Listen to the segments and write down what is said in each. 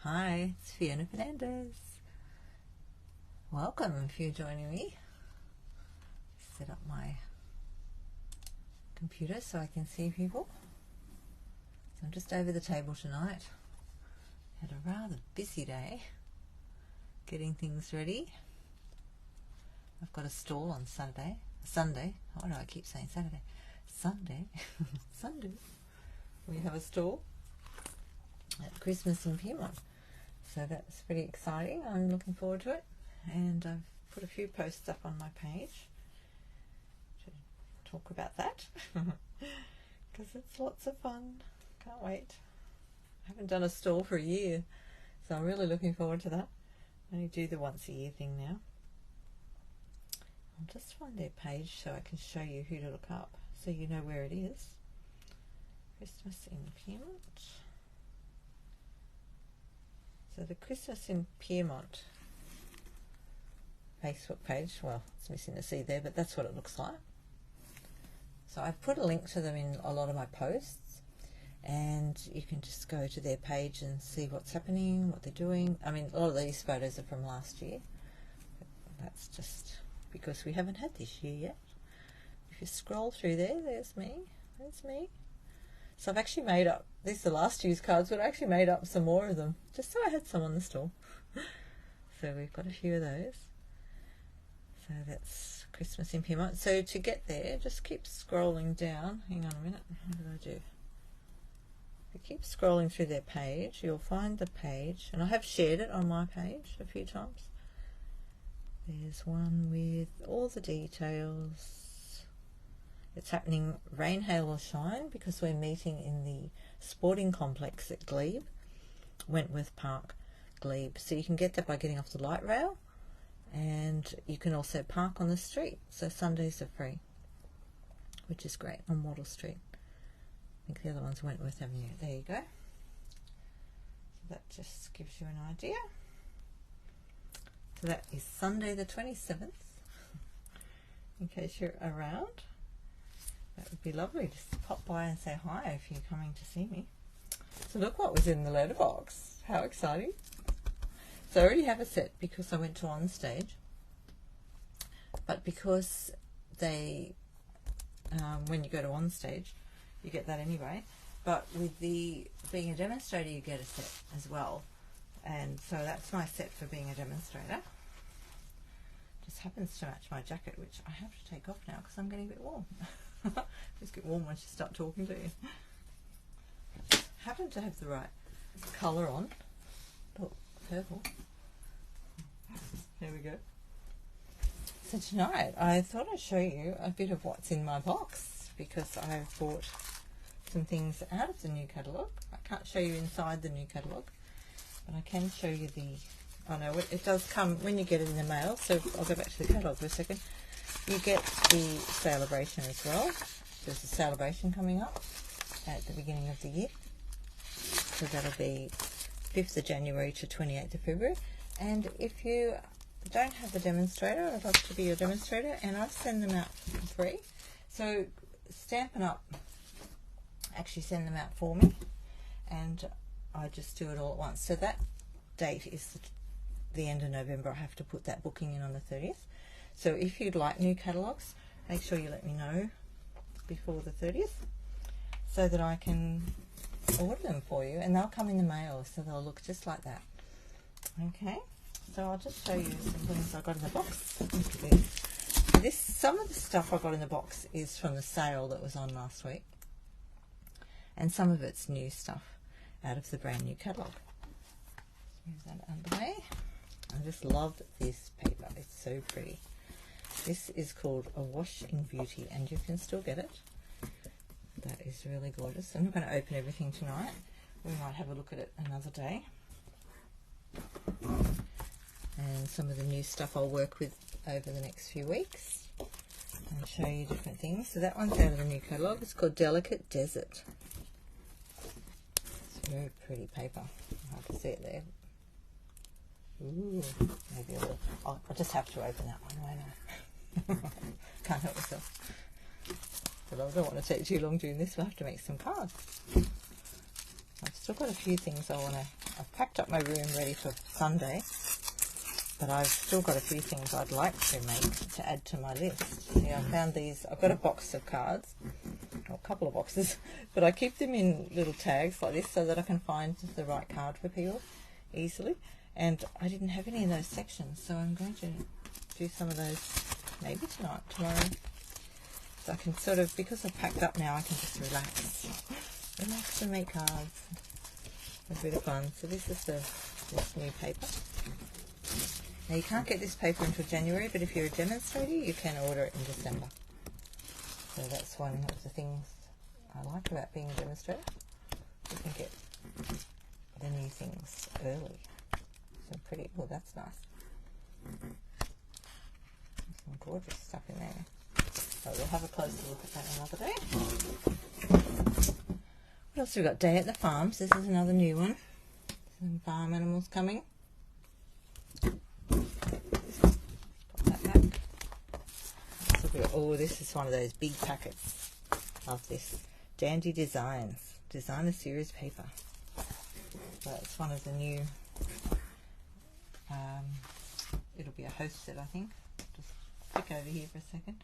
Hi, it's Fiona Fernandez. Welcome if you're joining me. Set up my computer so I can see people. So I'm just over the table tonight. Had a rather busy day getting things ready. I've got a stall on Sunday. Why do I keep saying Saturday? Sunday. We have a stall at Christmas in Piedmont. So that's pretty exciting. I'm looking forward to it. And I've put a few posts up on my page to talk about that because it's lots of fun. Can't wait. I haven't done a stall for a year, so I'm really looking forward to that. I only do the once a year thing now. I'll just find their page so I can show you who to look up so you know where it is. Christmas in Piedmont. So the Christmas in Piedmont Facebook page, well, it's missing a C there, but that's what it looks like. So I've put a link to them in a lot of my posts, and you can just go to their page and see what's happening, what they're doing. I mean, a lot of these photos are from last year, but that's just because we haven't had this year yet. If you scroll through there, there's me. So I've actually made up, these are last year's cards, but I actually made up some more of them, just so I had some on the store. So we've got a few of those. So that's Christmas in Piedmont. So to get there, just keep scrolling down. Hang on a minute, what did I do? If you keep scrolling through their page, you'll find the page, and I have shared it on my page a few times. There's one with all the details. It's happening rain, hail or shine because we're meeting in the sporting complex at Glebe, Wentworth Park, Glebe. So you can get there by getting off the light rail, and you can also park on the street. So Sundays are free, which is great, on Wattle Street. I think the other one's Wentworth Avenue. There you go. So that just gives you an idea. So that is Sunday the 27th, in case you're around. That would be lovely. Just pop by and say hi if you're coming to see me. So look what was in the letterbox. How exciting. So I already have a set because I went to On Stage. But because they, when you go to On Stage, you get that anyway. But with the being a demonstrator, you get a set as well. And so that's my set for being a demonstrator. Just happens to match my jacket, which I have to take off now because I'm getting a bit warm. Just get warm once you start talking to you. Happen to have the right colour on. Oh, purple. There we go. So tonight I thought I'd show you a bit of what's in my box because I've bought some things out of the new catalogue. I can't show you inside the new catalogue, but I can show you the, oh no, it does come when you get it in the mail. So I'll go back to the catalogue for a second. You get the celebration as well. There's a celebration coming up at the beginning of the year. So that'll be 5th of January to 28th of February. And if you don't have the demonstrator, I'd love to be your demonstrator, and I send them out for free. So Stampin' Up! Actually send them out for me, and I just do it all at once. So that date is the end of November. I have to put that booking in on the 30th. So if you'd like new catalogues, make sure you let me know before the 30th so that I can order them for you, and they'll come in the mail, so they'll look just like that. Okay, so I'll just show you some things I got in the box. Look at this. Some of the stuff I got in the box is from the sale that was on last week, and some of it's new stuff out of the brand new catalogue. Move that out of the way. I just love this paper. It's so pretty. This is called A Wash in Beauty, and you can still get it. That is really gorgeous. I'm not going to open everything tonight. We might have a look at it another day. And some of the new stuff I'll work with over the next few weeks and show you different things. So that one's out of the new catalogue. It's called Delicate Desert. It's very pretty paper. Hard to see it there. Ooh, maybe I'll just have to open that one, won't I? Can't help myself. But I don't want to take too long doing this. We'll have to make some cards. I've still got a few things I want to I've packed up my room ready for Sunday, but I've still got a few things I'd like to make to add to my list. See, I found these. I've got a box of cards, or a couple of boxes, but I keep them in little tags like this so that I can find the right card for people easily. And I didn't have any of those sections, so I'm going to do some of those maybe tonight, tomorrow. So I can sort of, because I've packed up now, I can just relax and make cards. A bit of fun. So this is this new paper. Now you can't get this paper until January, but if you're a demonstrator, you can order it in December. So that's one of the things I like about being a demonstrator. You can get the new things early. So pretty. Oh, that's nice. Some gorgeous stuff in there. So we'll have a closer look at that another day. What else have we got? Day at the Farms. This is another new one. Some farm animals coming. Pop that back. Oh, this is one of those big packets. Love this. Dandy Designs. Designer Series paper. So it's one of the new... it'll be a host set, I think. Just click over here for a second.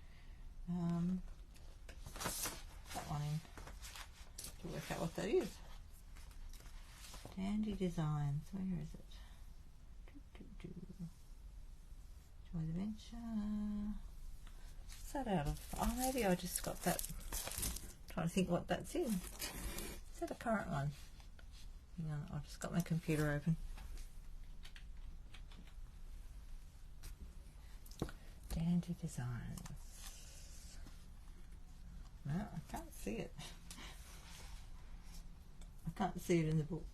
That one in to work out what that is. Dandy Designs. Where is it? Joy the Venture. What's that out of? Oh, maybe I just got that. Trying to think what that's in. Is that a current one? Hang on, I've just got my computer open. Dandy Designs. No, I can't see it. I can't see it in the book.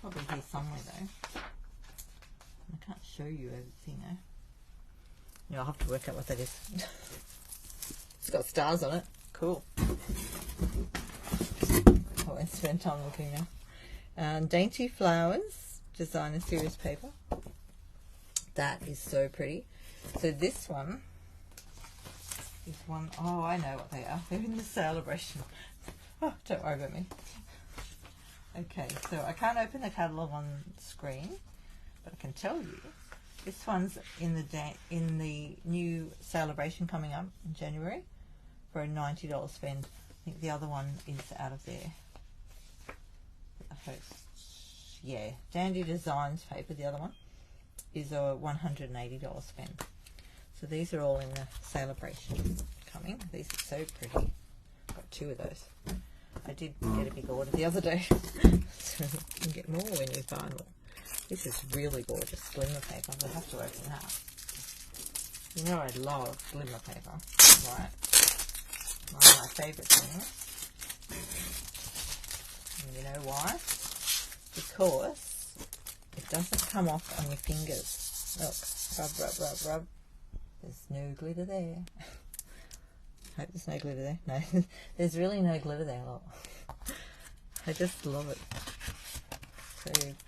Probably here somewhere though. I can't show you everything though. Yeah, I'll have to work out what that is. It's got stars on it. Cool. I won't spend time looking now. Dainty Flowers, Designer Series paper. That is so pretty. So this one is one, oh, I know what they are. They're in the celebration. Oh, don't worry about me. Okay, so I can't open the catalogue on screen, but I can tell you this one's in the new celebration coming up in January for a $90 spend. I think the other one is out of there. The host, yeah, Dandy Designs paper. The other one is a $180 spend. So these are all in the celebration coming. These are so pretty. Got two of those. I did get a big order the other day. So you can get more when you buy more. This is really gorgeous glimmer paper. We'll have to open that. You know I love glimmer paper, right? One of my favourite things. And you know why? Because it doesn't come off on your fingers. Look, rub, rub, rub, rub. There's no glitter there. Hope there's no glitter there. No, there's really no glitter there. Look. I just love it.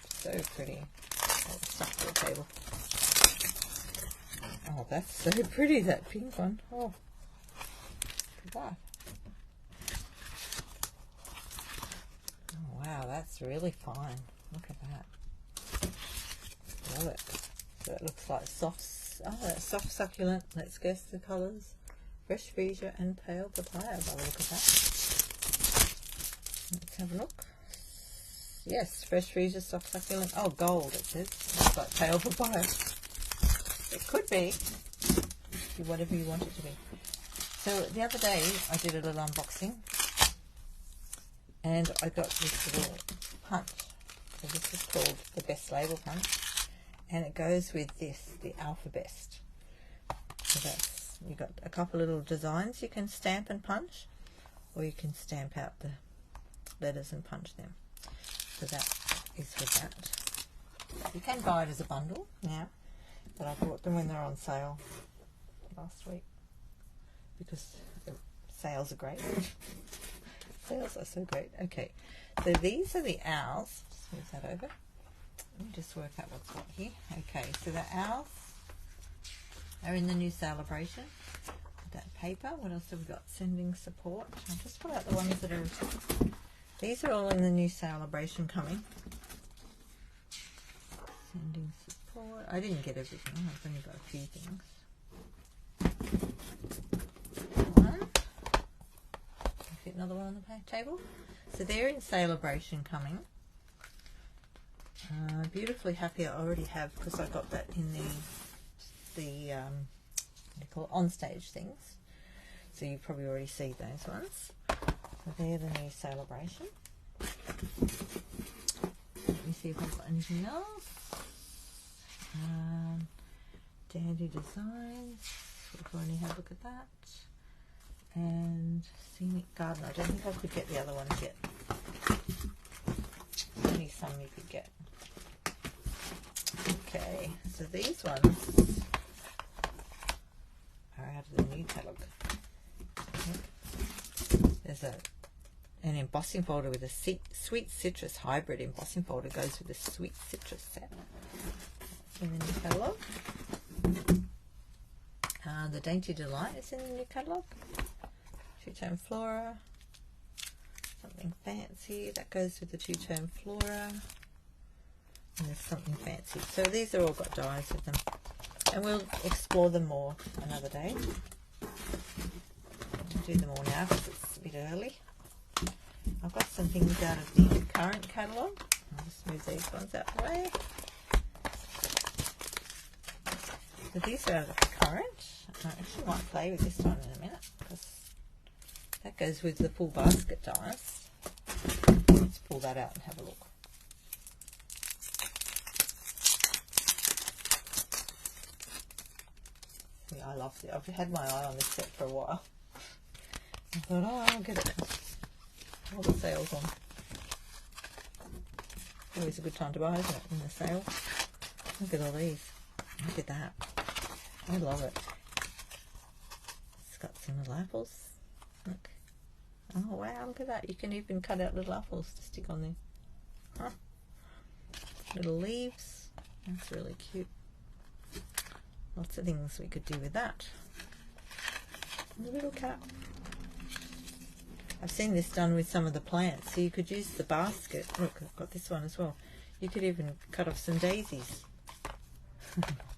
So pretty. Oh, stuck to the table. Oh, that's so pretty, that pink one. Oh, look at that. Oh, wow, that's really fine. Look at that. Love it. So it looks like soft. Oh, that's soft succulent. Let's guess the colours. Fresh freesia and pale papaya. I'll have a look at that. Let's have a look. Yes, fresh freesia, soft succulent. Oh, gold it says. Looks like pale papaya. It could be. Be whatever you want it to be. So the other day I did a little unboxing and I got this little punch. So this is called the Best Label Punch. And it goes with this, the Alphabest. So that's, you've got a couple little designs you can stamp and punch, or you can stamp out the letters and punch them. So that is with that. You can buy it as a bundle now, but I bought them when they're on sale last week because the sales are great. Sales are so great. Okay, so these are the owls. Just move that over. Let me just work out what's what here. Okay, so the owls are in the new celebration. That paper. What else have we got? Sending support. I'll just pull out the ones that are These are all in the new celebration coming. Sending support. I didn't get everything. I've only got a few things. One. Fit another one on the table. So they're in celebration coming. Beautifully happy. I already have, because I got that in the what do you call it, on stage things. So you probably already see those ones. So they're the new celebration. Let me see if I've got anything else. Dandy Designs. We've already had a look at that. And Scenic Garden. I don't think I could get the other ones yet. Only some you could get. Okay, so these ones are out of the new catalogue. There's an embossing folder with a sweet citrus hybrid embossing folder. Goes with the sweet citrus set. That's in the new catalogue. The Dainty Delight is in the new catalogue. Two-tone flora. Something fancy that goes with the two-tone flora. And there's something fancy. So these are all got dies with them. And we'll explore them more another day. I'll do them all now because it's a bit early. I've got some things out of the current catalogue. I'll just move these ones out of the way. So these are out of the current. I actually might play with this one in a minute because that goes with the full basket dies. Let's pull that out and have a look. Yeah, I love it. I've had my eye on this set for a while. I thought, oh, I'll get it. All the sales on. Always a good time to buy, isn't it, in the sale? Look at all these. Look at that. I love it. It's got some little apples. Look. Oh, wow, look at that. You can even cut out little apples to stick on there. Huh. Little leaves. That's really cute. Lots of things we could do with that. And a little cap. I've seen this done with some of the plants. So you could use the basket. Look, I've got this one as well. You could even cut off some daisies.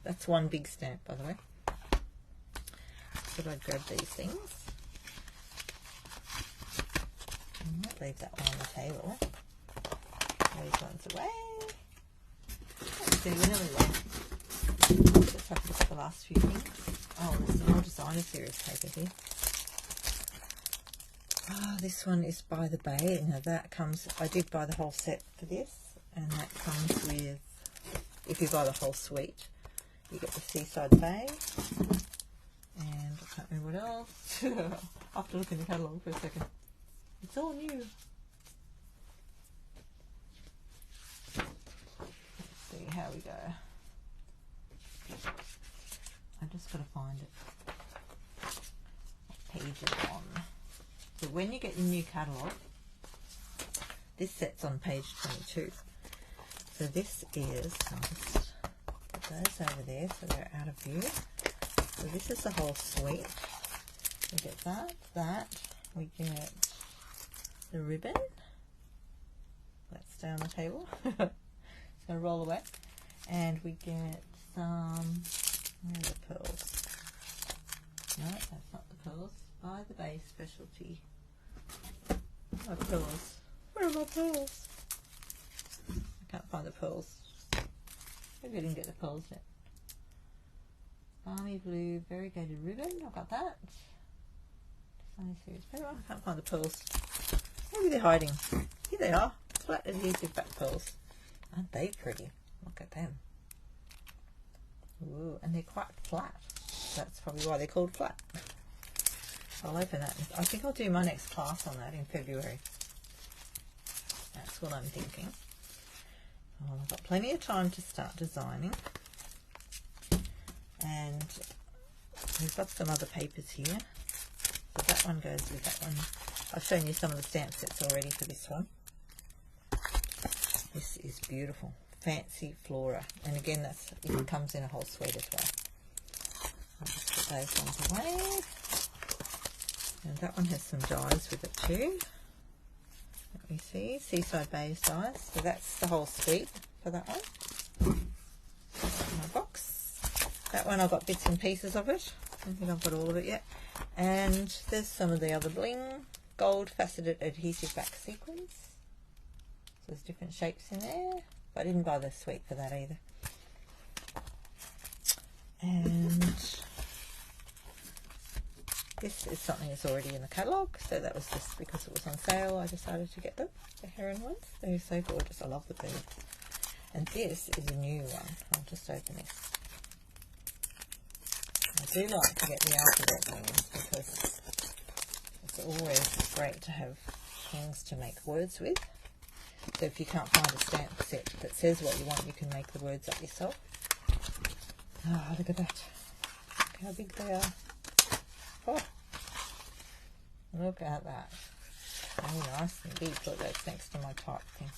That's one big stamp, by the way. So I'd grab these things. I might leave that one on the table. These ones away. Let's see, we're nearly there. Let's have a look at the last few things. Oh, there's some more designer series paper here. Oh, this one is By the Bay. Now that comes, I did buy the whole set for this, and that comes with, if you buy the whole suite, you get the Seaside Bay, and I can't remember what else. I'll have to look in the catalogue for a second. It's all new. Let's see how we go. I've just got to find it. What page is it on? So when you get your new catalogue, this set's on page 22. So this is, I'll just put those over there so they're out of view. So this is the whole suite. We get that, we get the ribbon. Let's stay on the table. It's going to roll away. And we get some, where are the pearls? No, that's not the pearls. By the Bay Specialty. My pearls. Where are my pearls? I can't find the pearls. Maybe I didn't get the pearls yet. Balmy Blue Variegated Ribbon. I've got that. Designer Series paper. I can't find the pearls. Maybe they're hiding. Here they are. Flat adhesive back pearls. Aren't they pretty? Look at them. Ooh, and they're quite flat. That's probably why they're called flat. I'll open that. I think I'll do my next class on that in February. That's what I'm thinking. Well, I've got plenty of time to start designing. And we've got some other papers here. So that one goes with that one. I've shown you some of the stamp sets already for this one. This is beautiful. Fancy Flora. And again, it comes in a whole suite as well. I'll just put those ones away. And that one has some dies with it too. Let me see, Seaside Bays dies. So that's the whole suite for that one. My box. That one I've got bits and pieces of it. I don't think I've got all of it yet. And there's some of the other bling. Gold faceted adhesive back sequins. So there's different shapes in there. But I didn't buy the suite for that either. And this is something that's already in the catalogue, so that was just because it was on sale I decided to get them, the heron ones. They're so gorgeous, I love the blue. And this is a new one. I'll just open this. I do like to get the alphabet ones because it's always great to have things to make words with. So if you can't find a stamp set that says what you want, you can make the words up yourself. Oh, look at that. Look how big they are. Oh, look at that. Very nice and big. Look, that's next to my type thing.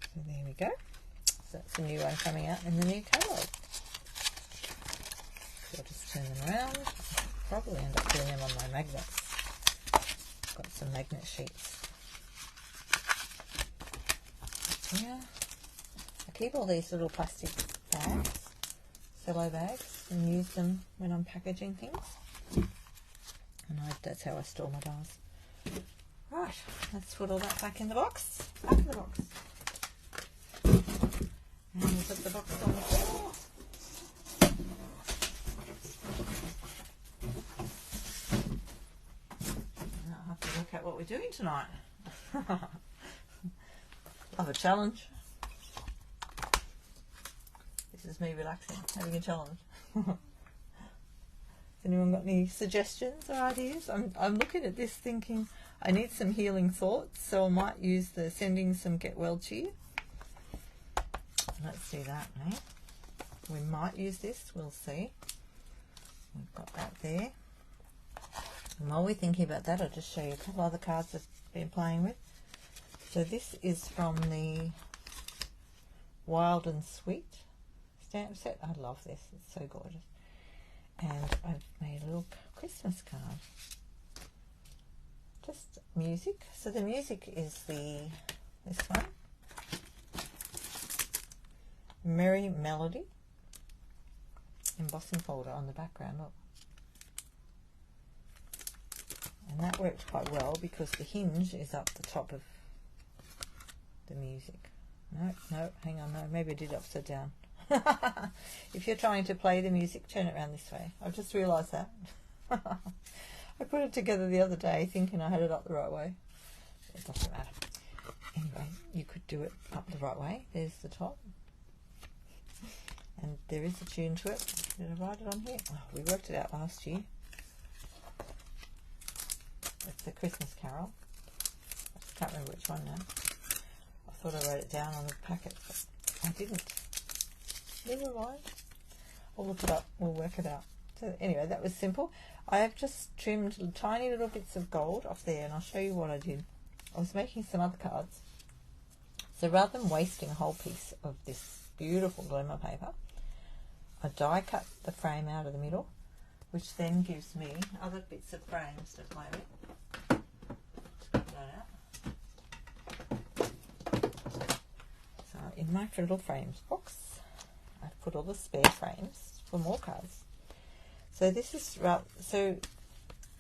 So there we go. So that's a new one coming out in the new catalogue. So I'll just turn them around. I'll probably end up doing them on my magnets. Got some magnet sheets. Yeah. I keep all these little plastic bags, cello bags, and use them when I'm packaging things. And that's how I store my dies. Right, let's put all that back in the box. Back in the box. And we'll put the box on the floor. And I'll have to look at what we're doing tonight. Love a challenge. This is me relaxing, having a challenge. Has anyone got any suggestions or ideas? I'm looking at this thinking I need some healing thoughts, so I might use the sending some get well cheer. Let's do that, eh? We might use this, we'll see. We've got that there. And while we're thinking about that, I'll just show you a couple other cards I've been playing with. So this is from the Wild and Sweet stamp set. I love this, it's so gorgeous. And I've made a little Christmas card. Just music. So the music is this one. Merry Melody. Embossing folder on the background, look. And that worked quite well because the hinge is up the top of the music. No, hang on, no, maybe I did it upside down. If you're trying to play the music, turn it around this way. I've just realised that. I put it together the other day thinking I had it up the right way. It doesn't matter. Anyway, you could do it up the right way. There's the top. And there is a tune to it. Did I write it on here? Oh, we worked it out last year. It's a Christmas carol. I just can't remember which one now. I thought I wrote it down on the packet, but I didn't. Never mind. I'll look it up. We'll work it out. So anyway, that was simple. I have just trimmed tiny little bits of gold off there, and I'll show you what I did. I was making some other cards. So rather than wasting a whole piece of this beautiful glimmer paper, I die cut the frame out of the middle, which then gives me other bits of frames to play with. Just get that out. So in my little frames box, I've put all the spare frames for more cards. So this is, so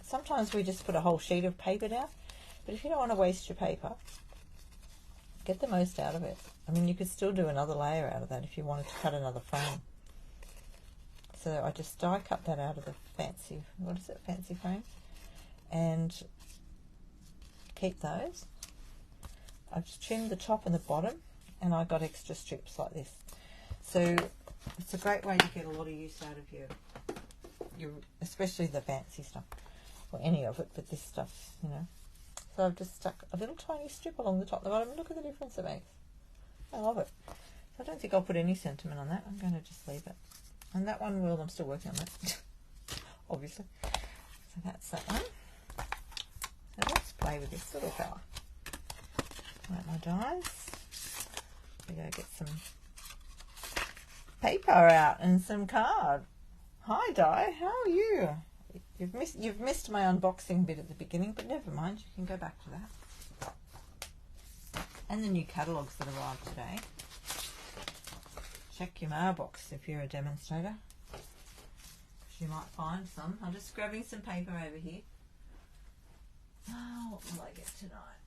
sometimes we just put a whole sheet of paper down, but if you don't want to waste your paper, get the most out of it. I mean, you could still do another layer out of that if you wanted to cut another frame. So I just die cut that out of the fancy, what is it, fancy frame, and keep those. I've just trimmed the top and the bottom, and I got extra strips like this. So it's a great way to get a lot of use out of your especially the fancy stuff, or any of it, but this stuff, you know. So I've just stuck a little tiny strip along the top and the bottom. Look at the difference it makes. I love it. So I don't think I'll put any sentiment on that. I'm going to just leave it. And that one, well, I'm still working on that, obviously. So that's that one. So let's play with this little fella. Like my dies. We go get some paper out and some card. Hi, die. How are you? You've missed my unboxing bit at the beginning, but never mind, you can go back to that. And the new catalogues that arrived today. Check your mailbox if you're a demonstrator, because you might find some. I'm just grabbing some paper over here. Oh, what will I get tonight?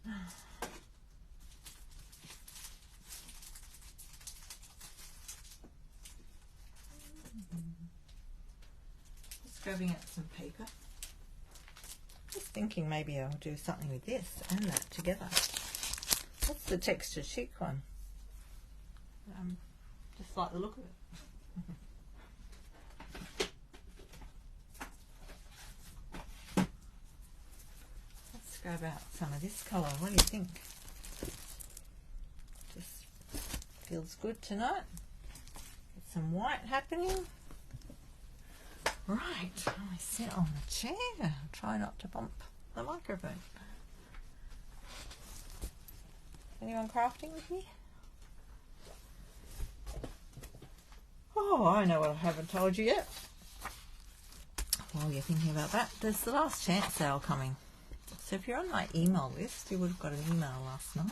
Just grabbing out some paper. Just thinking maybe I'll do something with this and that together. That's the texture chic one. Just like the look of it. Let's grab out some of this colour. What do you think? Just feels good tonight. Get some white happening. Right, I sit on the chair. Try not to bump the microphone. Anyone crafting with me? Oh, I know what I haven't told you yet. While you're thinking about that, there's the last chance sale coming. So if you're on my email list, you would have got an email last night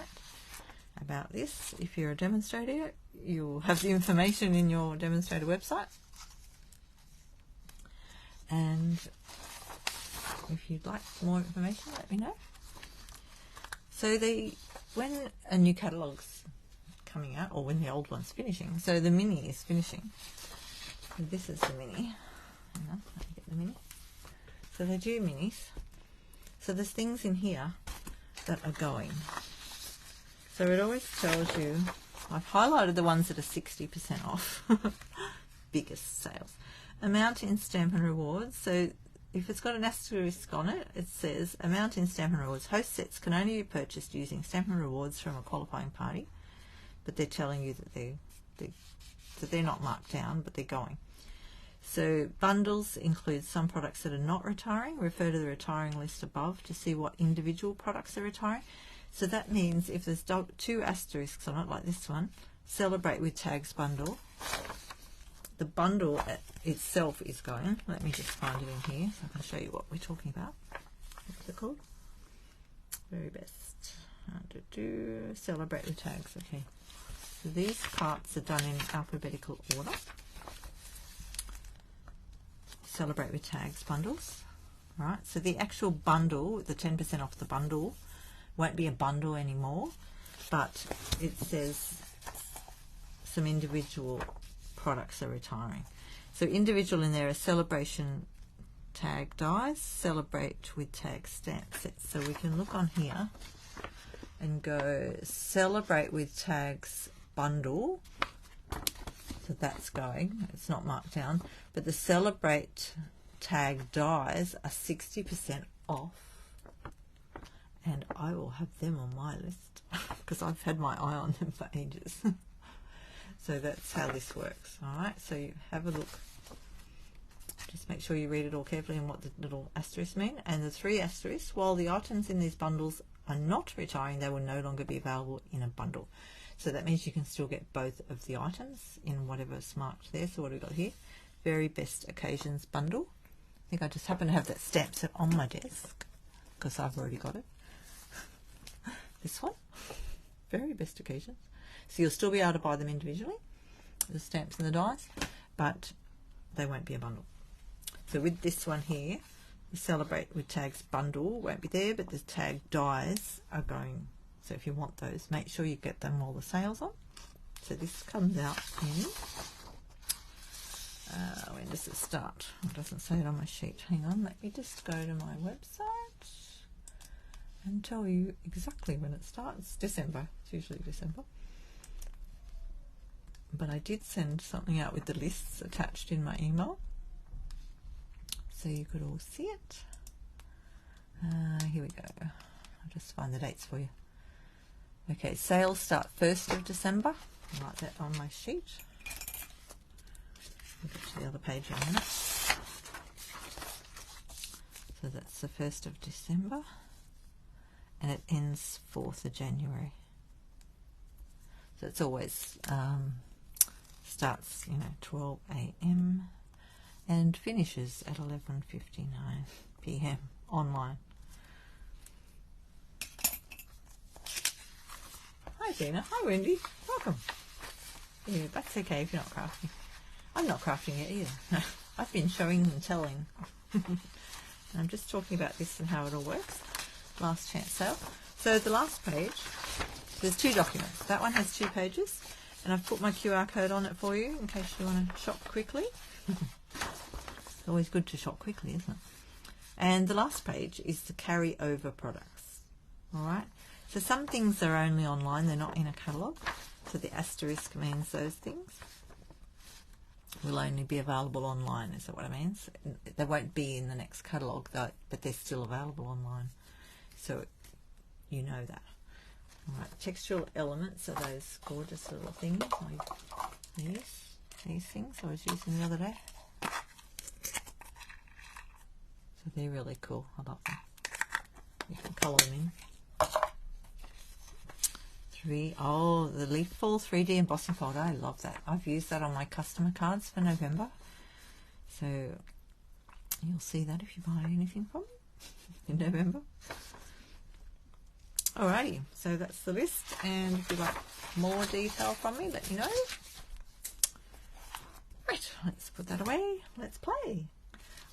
about this. If you're a demonstrator, you'll have the information in your demonstrator website. And if you'd like more information, let me know. So when a new catalogue's coming out, or when the old one's finishing, so the mini is finishing. So this is the mini. Hang on, let me get the mini. So they do minis. So there's things in here that are going. So it always tells you, I've highlighted the ones that are 60% off. Biggest sales. Amount in Stamp and Rewards. So if it's got an asterisk on it, it says amount in Stamp and Rewards. Host sets can only be purchased using Stamp and Rewards from a qualifying party, but they're telling you that they're not marked down, but they're going. So bundles include some products that are not retiring. Refer to the retiring list above to see what individual products are retiring. So that means if there's 2 asterisks on it, like this one, Celebrate with Tags bundle, the bundle itself is going. Let me just find it in here so I can show you what we're talking about. What's it called? Very best. Celebrate with Tags. Okay. So these parts are done in alphabetical order. Celebrate with Tags bundles. Right. So the actual bundle, the 10% off the bundle, won't be a bundle anymore, but it says some individual products are retiring. So individual in there are celebration tag dies, celebrate with tag stamp sets. So we can look on here and go celebrate with tags bundle. So that's going. It's not marked down, but the celebrate tag dies are 60% off, and I will have them on my list because I've had my eye on them for ages. So that's how this works. All right, so you have a look. Just make sure you read it all carefully and what the little asterisks mean. And the 3 asterisks, while the items in these bundles are not retiring, they will no longer be available in a bundle. So that means you can still get both of the items in whatever's marked there. So what have we got here? Very Best Occasions bundle. I think I just happen to have that stamp set on my desk because I've already got it. This one, Very Best Occasions. So you'll still be able to buy them individually, the stamps and the dies, but they won't be a bundle. So with this one here, the Celebrate with Tags bundle won't be there, but the tag dies are going. So if you want those, make sure you get them while the sale's on. So this comes out in, when does it start? It doesn't say it on my sheet. Hang on, let me just go to my website and tell you exactly when it starts. December, it's usually December. But I did send something out with the lists attached in my email, so you could all see it. Here we go. I'll just find the dates for you. Okay, sales start 1st of December. I'll write that on my sheet. I'll get to the other page in a minute. So that's the 1st of December, and it ends 4th of January. So it's always starts, 12 a.m. and finishes at 11:59 p.m. online. Hi Gina, hi Wendy, welcome. Yeah, that's okay if you're not crafting. I'm not crafting it either. I've been showing and telling. I'm just talking about this and how it all works. Last chance sale. So the last page, there's 2 documents. That one has 2 pages, and I've put my QR code on it for you in case you want to shop quickly. It's always good to shop quickly, isn't it? And the last page is the carry over products. All right. So some things are only online; they're not in a catalogue. So the asterisk means those things will only be available online. Is that what it means? They won't be in the next catalogue, though, but they're still available online. So you know that. All right. Textural elements are those gorgeous little things like these things I was using the other day. So they're really cool. I love them. You can colour them in. The leaf fall 3D embossing folder. I love that. I've used that on my customer cards for November. So you'll see that if you buy anything from me in November. Alrighty, so that's the list. And if you'd like more detail from me, let me know. Right, let's put that away. Let's play.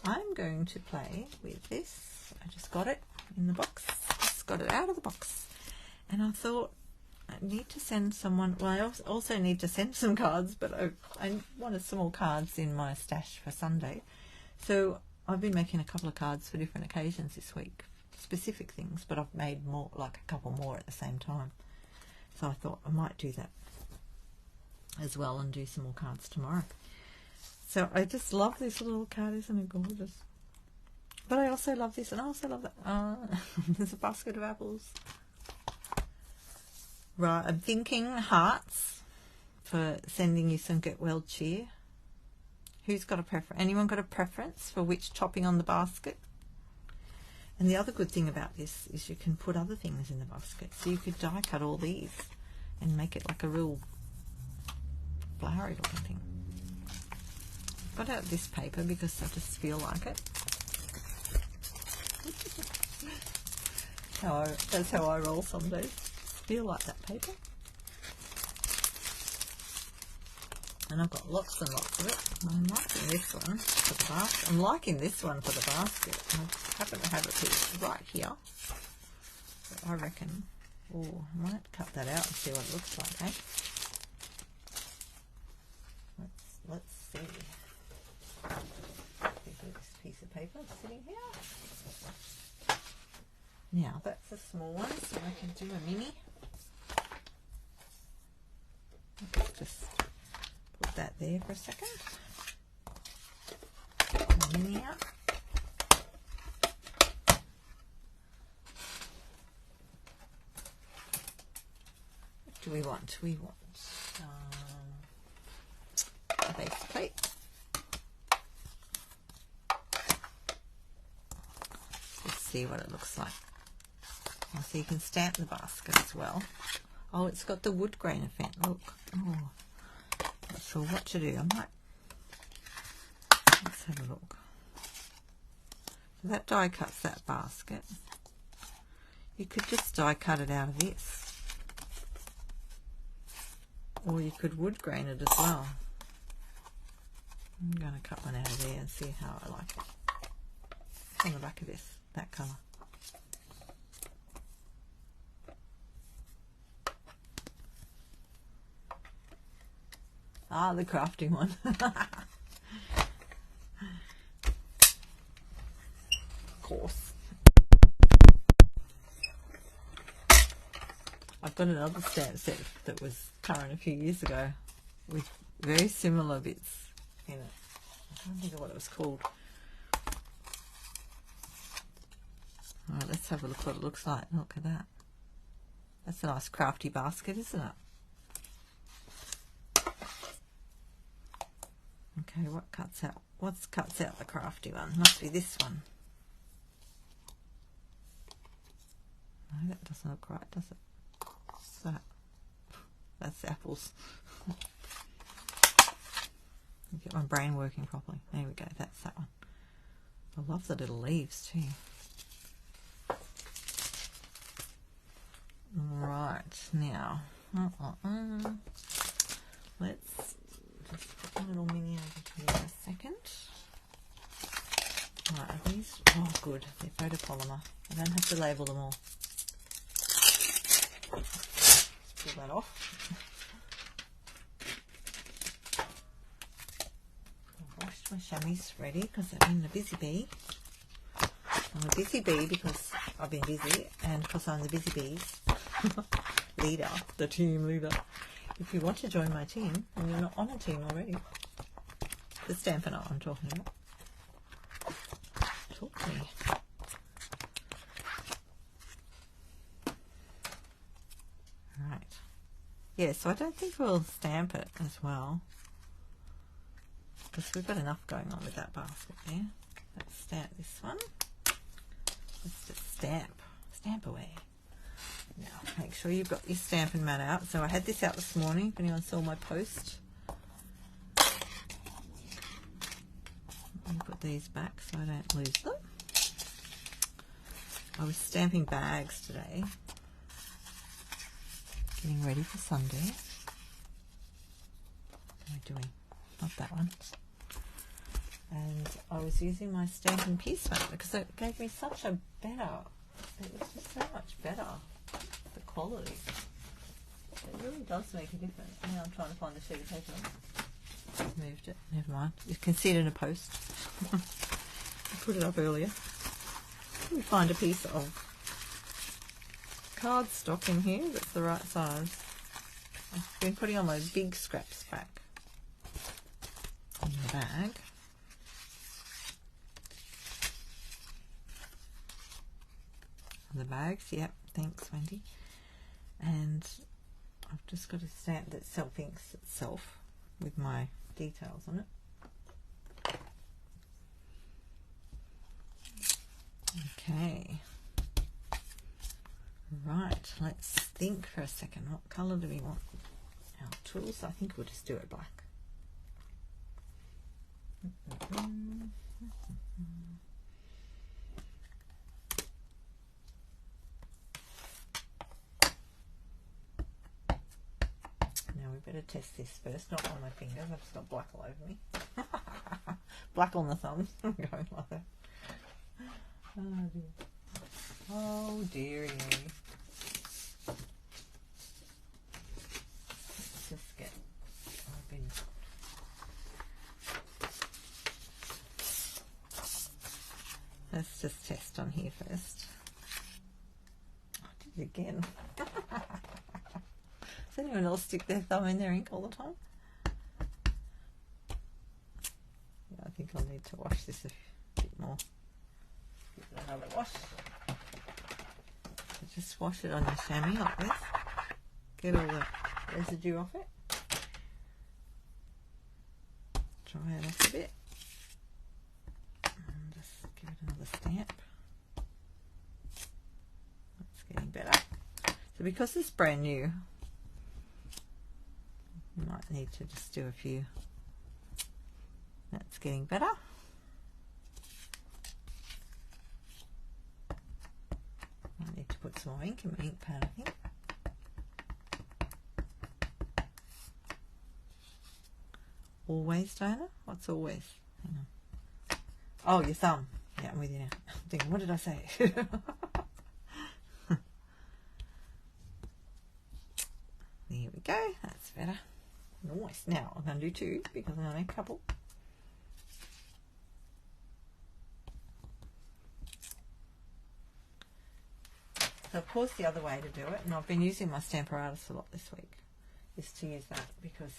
I'm going to play with this. I just got it in the box. Just got it out of the box. And I thought, I need to send someone, well, I also need to send some cards, but I wanted some more cards in my stash for Sunday. So I've been making a couple of cards for different occasions this week, specific things, but I've made more, like a couple more at the same time. So I thought I might do that as well and do some more cards tomorrow. So I just love this little card, isn't it gorgeous? But I also love this, and I also love that. There's a basket of apples. Right, I'm thinking hearts for sending you some get well cheer. Who's got a preference? Anyone got a preference for which topping on the basket? And the other good thing about this is you can put other things in the basket. So you could die cut all these and make it like a real flowery looking thing. I've got out this paper because I just feel like it. That's how I roll some days. Feel like that paper. And I've got lots and lots of it. I'm liking this one for the basket. I'm liking this one for the basket. I happen to have a piece right here. But I reckon, oh, I might cut that out and see what it looks like, eh? Let's see. This piece of paper sitting here. Now that's a small one, so I can do a mini. Just put that there for a second. A mini out. What do we want? We want a base plate. Let's see what it looks like. So you can stamp the basket as well. Oh, it's got the wood grain effect. Look. Oh, not sure what to do. Let's have a look. So that die cuts that basket. You could just die cut it out of this. Or you could wood grain it as well. I'm going to cut one out of there and see how I like it. It's on the back of this, that colour. Ah, the crafting one. Of course. I've got another stamp set that was current a few years ago with very similar bits in it. I can't think of what it was called. Alright, let's have a look what it looks like. Look at that. That's a nice crafty basket, isn't it? Okay, what cuts out? What cuts out the crafty one? Must be this one. No, that doesn't look right, does it? What's that? That's apples. Okay, my brain working properly. There we go, that's that one. I love the little leaves too. Right, now, let's just put the little mini over here a second. Right, are these? Oh, good. They're photopolymer. I don't have to label them all. Let's pull that off. I've washed my chamois ready because I've been a busy bee. I'm a busy bee because I've been busy and because I'm the busy bees leader, the team leader. If you want to join my team and you're not on a team already, the Stampin' I'm talking about. Talk to me. Right. Yeah, so I don't think we'll stamp it as well, because we've got enough going on with that basket there. Let's stamp this one. Let's just stamp away. Now, make sure you've got your Stampin' mat out. So I had this out this morning, if anyone saw my post. Let me put these back so I don't lose them. I was stamping bags today, getting ready for Sunday. What am I doing? Not that one. And I was using my Stampin' Piece mat because it gave me such a better, it was just so much better, the quality. It really does make a difference. Now I'm trying to find the sheet of paper. I've moved it, never mind. You can see it in a post. I put it up earlier. We find a piece of cardstock in here that's the right size. I've been putting all my big scraps back in the bag. The bags, yep, thanks Wendy. And I've just got a stamp that self-inks itself with my details on it. Okay. Right, let's think for a second. What colour do we want? Our tools, I think we'll just do it black. Now we better test this first, not on my fingers. I've just got black all over me. Black on the thumb. I'm going like that. Oh dear. Oh dearie. Let's just get Let's just test on here first. I did it again. Does anyone else stick their thumb in their ink all the time? Yeah, I think I'll need to wash this a bit more. Give it another wash. So just wash it on your chamois like this. Get all the residue off it. Dry it off a bit. And just give it another stamp. That's getting better. So because it's brand new, you might need to just do a few. That's getting better. I need to put some more ink in my ink pad, I think. Always, Diana? What's always? Hang on. Oh, your thumb. Yeah, I'm with you now. I'm thinking, what did I say? There we go. That's better. Nice. Now I'm going to do two because I'm going to make a couple. So of course the other way to do it, and I've been using my Stamparatus a lot this week, is to use that because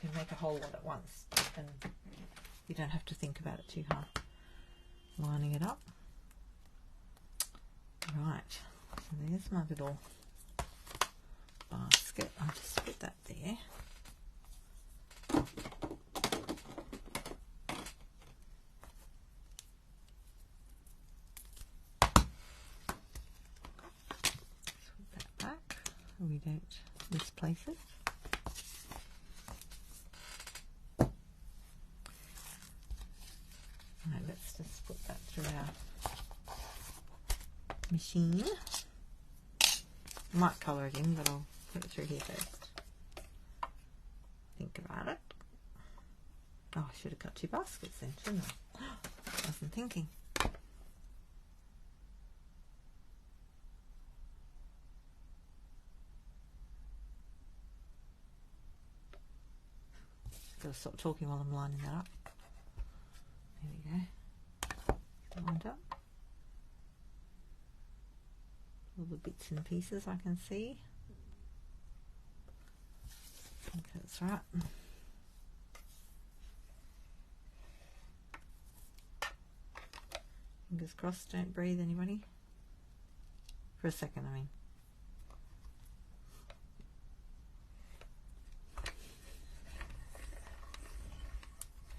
you can make a whole lot at once and you don't have to think about it too hard. Lining it up. Right, so there's my little basket. I'll just put that there. Put that back so we don't misplace it. machine. I might colour it in, but I'll put it through here first. Think about it. Oh, I should have cut 2 baskets then, shouldn't I? I wasn't thinking. Gotta stop talking while I'm lining that up. There we go. Lined up. All the bits and pieces I can see. I think that's right. Fingers crossed, don't breathe anybody. For a second, I mean.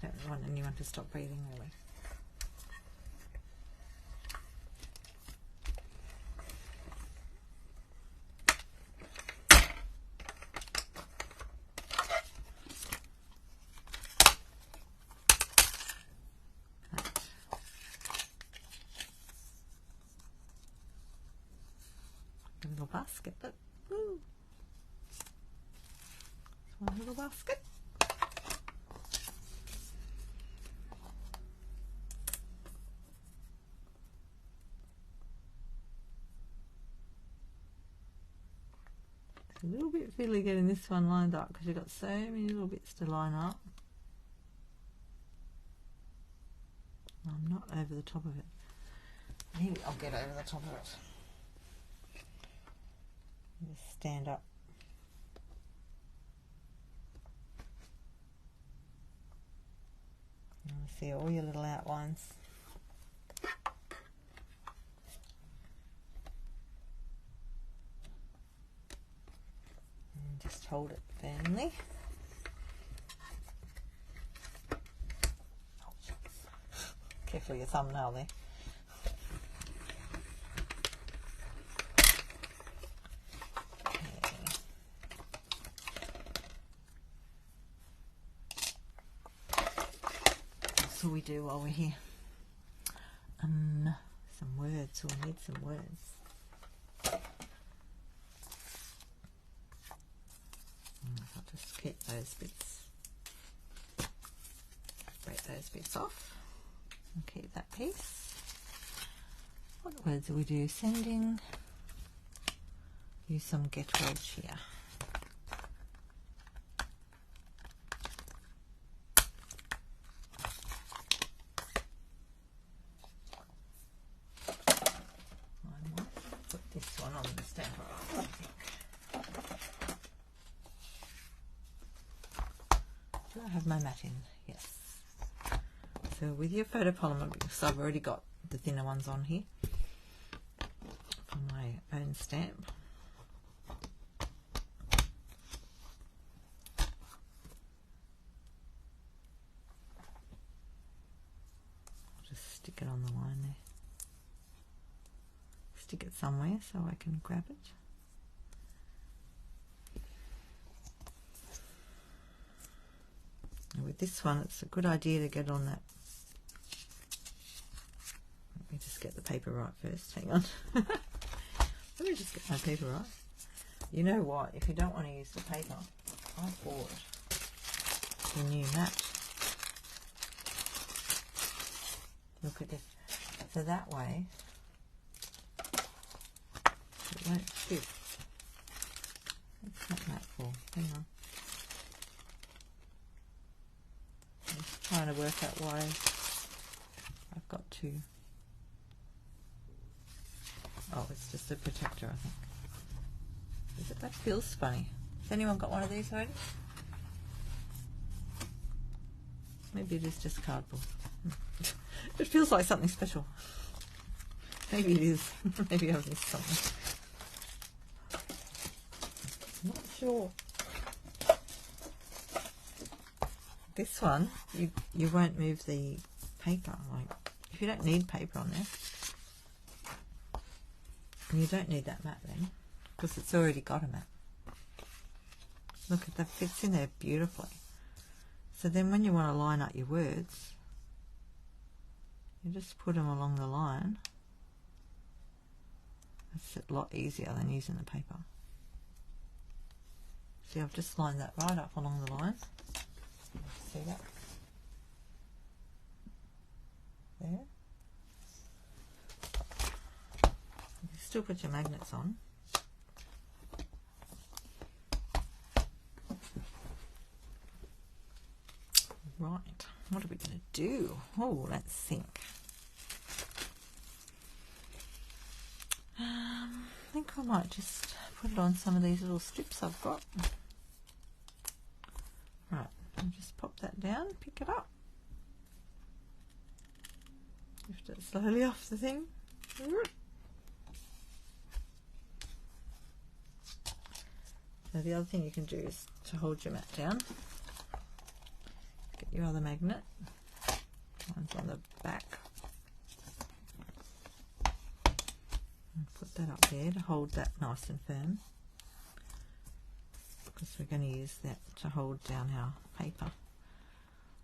Don't want anyone to stop breathing, really. A little basket, look. Woo. One little basket. A little bit fiddly getting this one lined up because you've got so many little bits to line up. I'm not over the top of it. Maybe I'll get over the top of it. Just stand up. And see all your little outlines. Just hold it firmly. Oh, careful your thumbnail there. Okay. That's all we do while we're here. Some words. We'll need some words. I'll just keep those bits, break those bits off and keep that piece. What words do we do? Sending. Use some get well cheer. I might put this one on the stamper, I think. Do I have my mat in? Yes. So with your photopolymer, because I've already got the thinner ones on here for my own stamp. I'll just stick it on the line there. Stick it somewhere so I can grab it. With this one, it's a good idea to get on that. Let me just get the paper right first. Hang on. Let me just get my paper right. You know what? If you don't want to use the paper, I bought the new mat. Look at this. So that way, it won't fit. What's that mat for? Hang on. Trying to work out why I've got to. Oh, it's just a protector, I think. Is it? That feels funny. Has anyone got one of these already? Maybe it is just cardboard. It feels like something special. Maybe it is. Maybe I've missed something. Not sure. This one, you won't move the paper. Like, if you don't need paper on there, and you don't need that mat then, because it's already got a mat. Look at that, fits in there beautifully. So then when you want to line up your words, you just put them along the line, It's a lot easier than using the paper. See, I've just lined that right up along the line. See that? There. You still put your magnets on. Right, what are we going to do? Oh, let's think. I think I might just put it on some of these little strips I've got. Right, I'll just pop that down, pick it up. Lift it slowly off the thing. So the other thing you can do is to hold your mat down. Get your other magnet. Mine's on the back. And put that up there to hold that nice and firm, because we're going to use that to hold down our paper.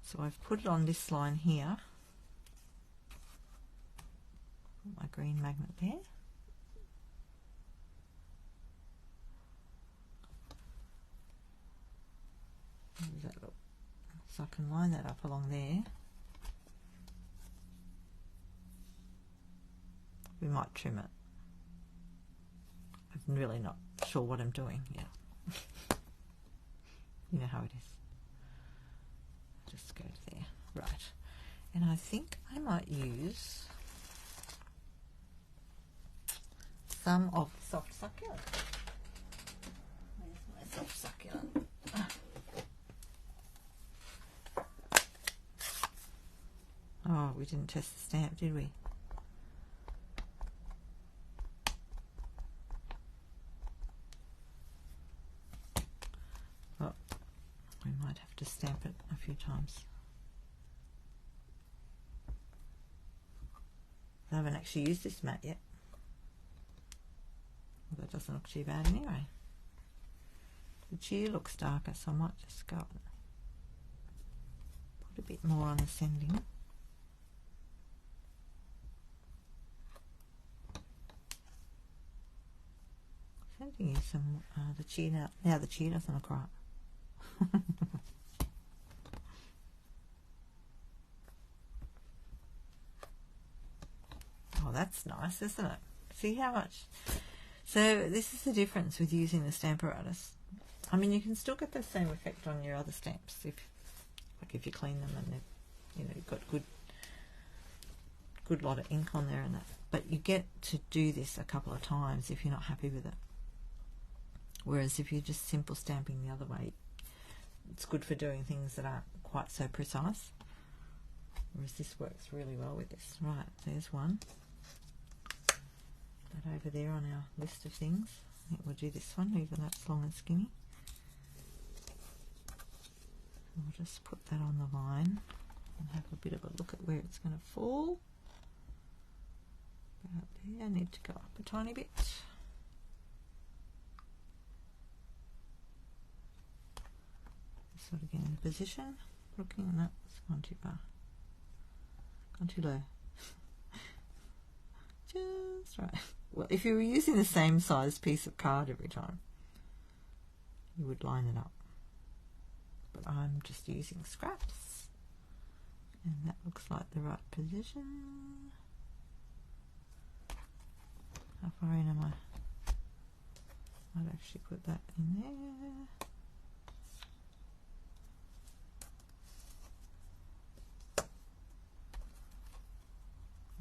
So I've put it on this line here. Put my green magnet there. How does that look? So I can line that up along there. We might trim it. I'm really not sure what I'm doing yet. You know how it is. Just go to there. Right. And I think I might use some of the soft succulent. Where's my soft succulent? Oh, we didn't test the stamp, did we? Oh, we might have to stamp it a few times. I haven't actually used this mat yet. Well, that doesn't look too bad anyway. The cheer looks darker, so I might just go put a bit more on the sending. Sending you some the cheer now. Now the cheer doesn't look right. Oh, that's nice, isn't it? See how much? So this is the difference with using the stamp apparatus. I mean, you can still get the same effect on your other stamps if you clean them and you've got good lot of ink on there and that. But you get to do this a couple of times if you're not happy with it. Whereas if you're just simple stamping the other way, it's good for doing things that aren't quite so precise. Whereas this works really well with this. Right, there's one. That over there on our list of things. I think we'll do this one, even though it's long and skinny. We'll just put that on the line and have a bit of a look at where it's going to fall. About there, I need to go up a tiny bit. Sort of get in position, looking, and that's gone too far. Gone too low. Just right. Well, if you were using the same size piece of card every time, you would line it up. But I'm just using scraps, and that looks like the right position. How far in am I? I'd actually put that in there.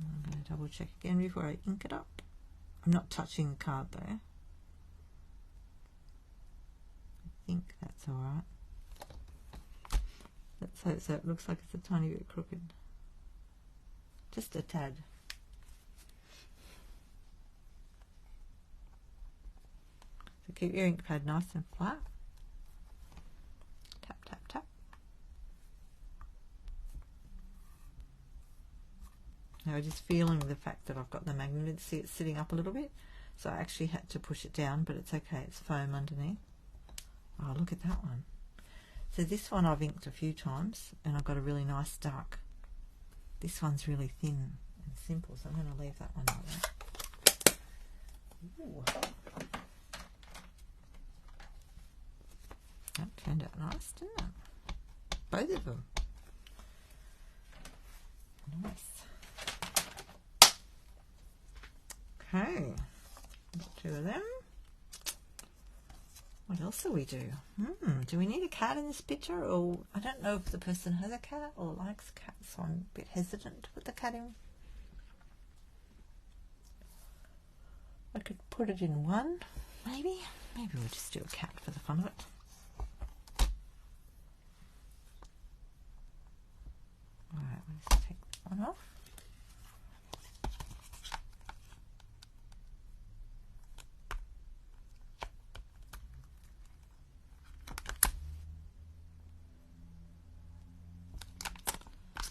I'm going to double check again before I ink it up. I'm not touching the card though. I think that's alright. Let's hope so. It looks like it's a tiny bit crooked. Just a tad. So keep your ink pad nice and flat. Tap, tap, tap. Now just feeling the fact that I've got the magnet, see it's sitting up a little bit, so I actually had to push it down, but it's okay, it's foam underneath. Oh, look at that one. So this one I've inked a few times and I've got a really nice dark. This one's really thin and simple, so I'm going to leave that one like that. Ooh. That turned out nice, didn't it? Both of them. Nice. Okay, two of them. What else do we do? Do we need a cat in this picture? Or I don't know if the person has a cat or likes cats, so I'm a bit hesitant to put the cat in. I could put it in one, maybe. Maybe we'll just do a cat for the fun of it. Alright, let's take that one off.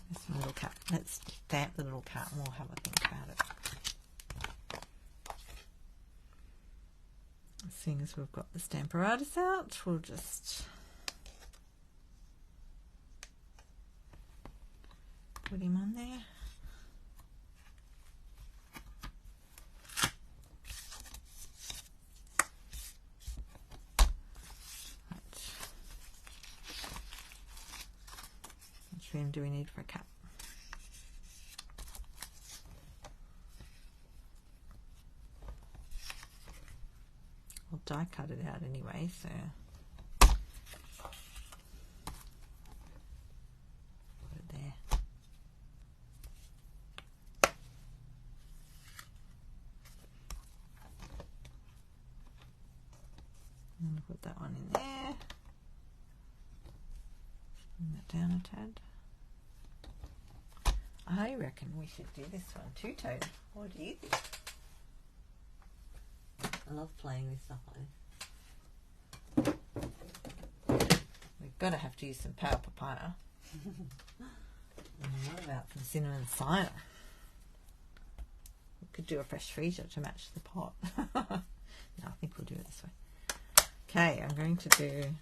There's a little cat. Let's stamp the little cat and we'll have a think about it. Seeing as we've got the Stamparatus out, we'll just put him on there. Right. Which room do we need for a cat? I'll die cut it out anyway, so put it there. And put that one in there. Bring that down a tad. I reckon we should do this one two-toed. What do you think? I love playing with stuff like this. We've got to have to use some pale papaya. And what about some cinnamon cider? We could do a fresh freezer to match the pot. No, I think we'll do it this way. Okay, I'm going to do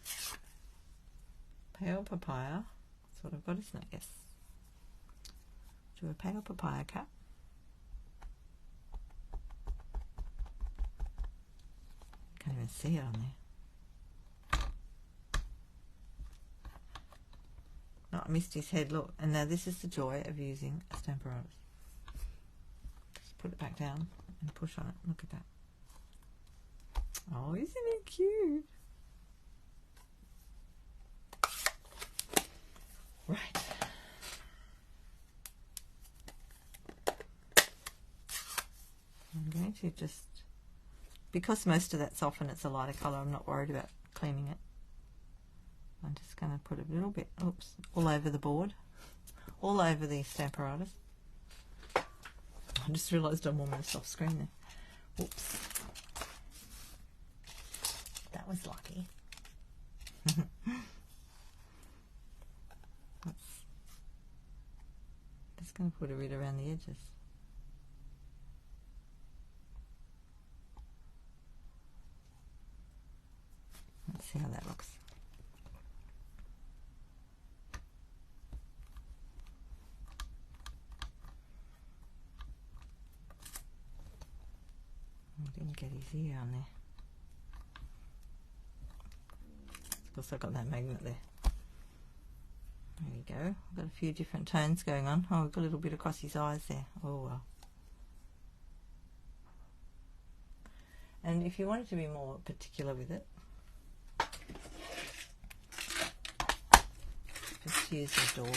pale papaya. That's what I've got, isn't it? Yes. Do a pale papaya cap. Can't even see it on there. No, I missed his head, look. And now this is the joy of using a Stamparatus. Just put it back down and push on it. Look at that. Oh, isn't it cute? Right. I'm going to just, because most of that's off and it's a lighter colour, I'm not worried about cleaning it. I'm just going to put a little bit, oops, all over the board, all over the Stamparatus. I just realised I'm almost off screen there. Oops. That was lucky. Just going to put a bit around the edges. Let's see how that looks. I didn't get his ear on there. Of course, I've got that magnet there. There we go. I've got a few different tones going on. Oh, I've got a little bit across his eyes there. Oh well. And if you wanted to be more particular with it, just use the dauber.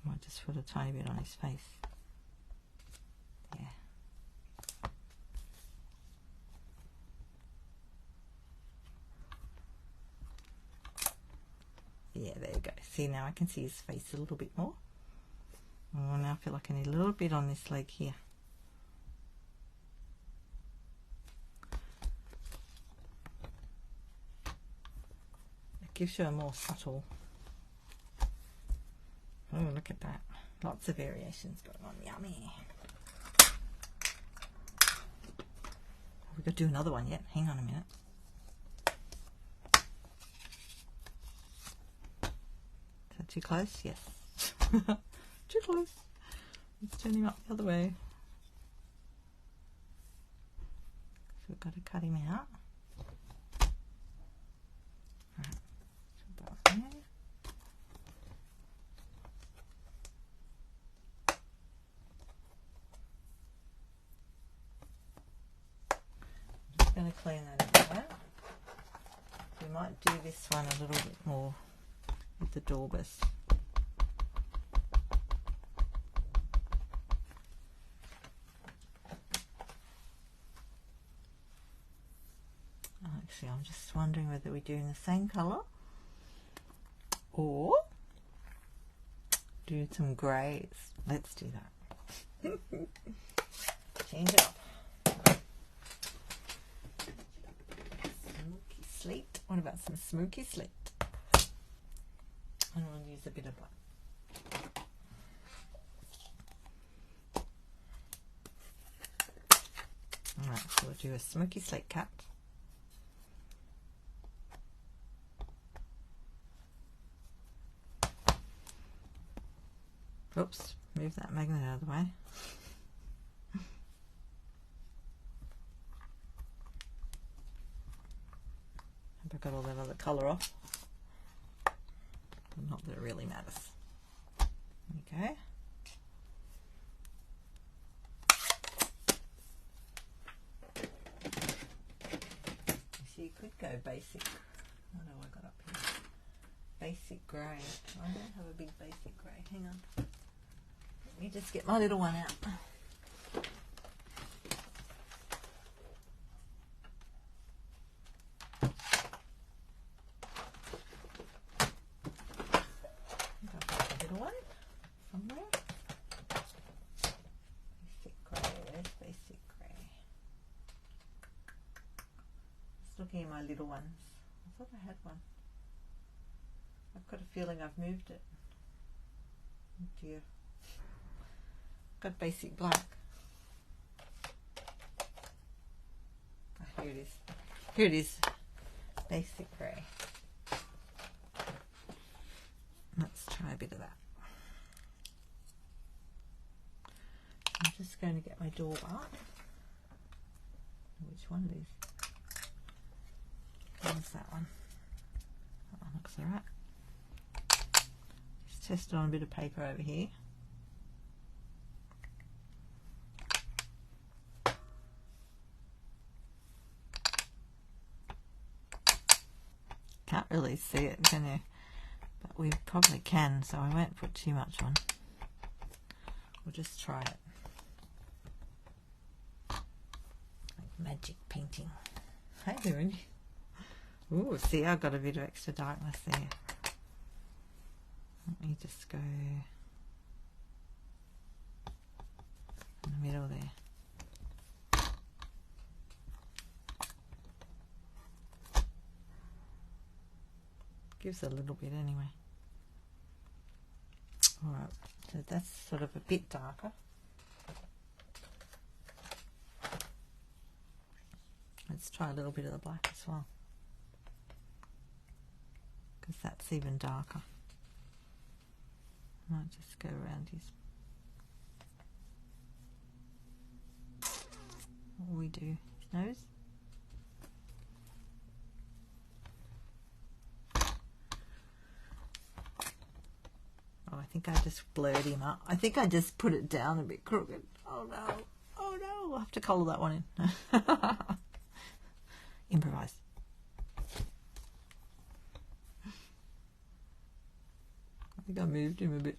Might just put a tiny bit on his face. Yeah. Yeah, there we go. See, now I can see his face a little bit more. Oh, now I feel like I need a little bit on this leg here. It gives you a more subtle. Oh, look at that. Lots of variations going on. Yummy. We've got to do another one yet. Hang on a minute. too close? Yes. Too close. Let's turn him up the other way. So we've got to cut him out. Right. So about there. I'm just going to clean that out. We might do this one a little bit more with the Daubus. Actually, I'm just wondering whether we're doing the same colour or do some greys. Let's do that. Change it up. Smoky slate. What about some smoky slate? And we'll use a bit of black. Alright, so we'll do a smoky slate cut. Oops, move that magnet out of the way. Hope I got all that other colour off. Not that it really matters. There we go. So you could go basic. What have I got up here? Basic grey. I don't have a big basic grey. Hang on. Let me just get my little one out. Little one somewhere. Basic grey. Where's basic grey? Just looking at my little ones. I thought I had one. I've got a feeling I've moved it. Oh dear. Got basic black. Oh, here it is. Here it is. Basic grey. Let's try a bit of that. I'm just going to get my door up. Which one it is? Where's that one? That one looks alright. Just test it on a bit of paper over here. Can't really see it, can you? But we probably can, so I won't put too much on. We'll just try it. Like magic painting. Hi there. Ooh, see, I've got a bit of extra darkness there. Let me just go in the middle there. Gives a little bit anyway. Alright, so that's sort of a bit darker. Let's try a little bit of the black as well, because that's even darker. Might just go around his. What will we do? His nose? Oh, I think I just blurred him up. I think I just put it down a bit crooked. Oh no. Oh no. I'll have to colour that one in. Improvise. I think I moved him a bit.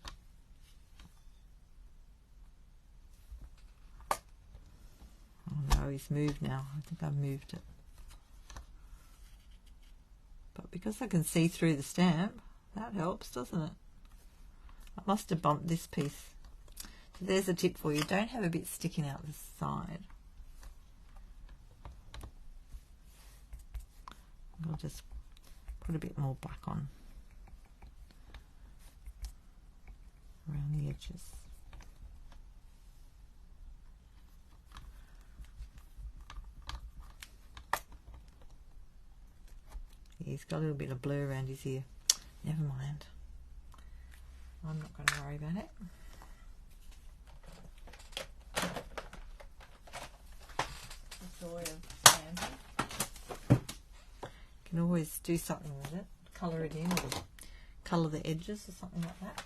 Oh no, he's moved now. I think I've moved it. But because I can see through the stamp, that helps, doesn't it? I must have bumped this piece. So there's a tip for you. Don't have a bit sticking out the side. I'll just put a bit more black on around the edges. Yeah, he's got a little bit of blur around his ear. Never mind. I'm not going to worry about it. The joy of stamping. You can always do something with it, colour it in, or colour the edges or something like that.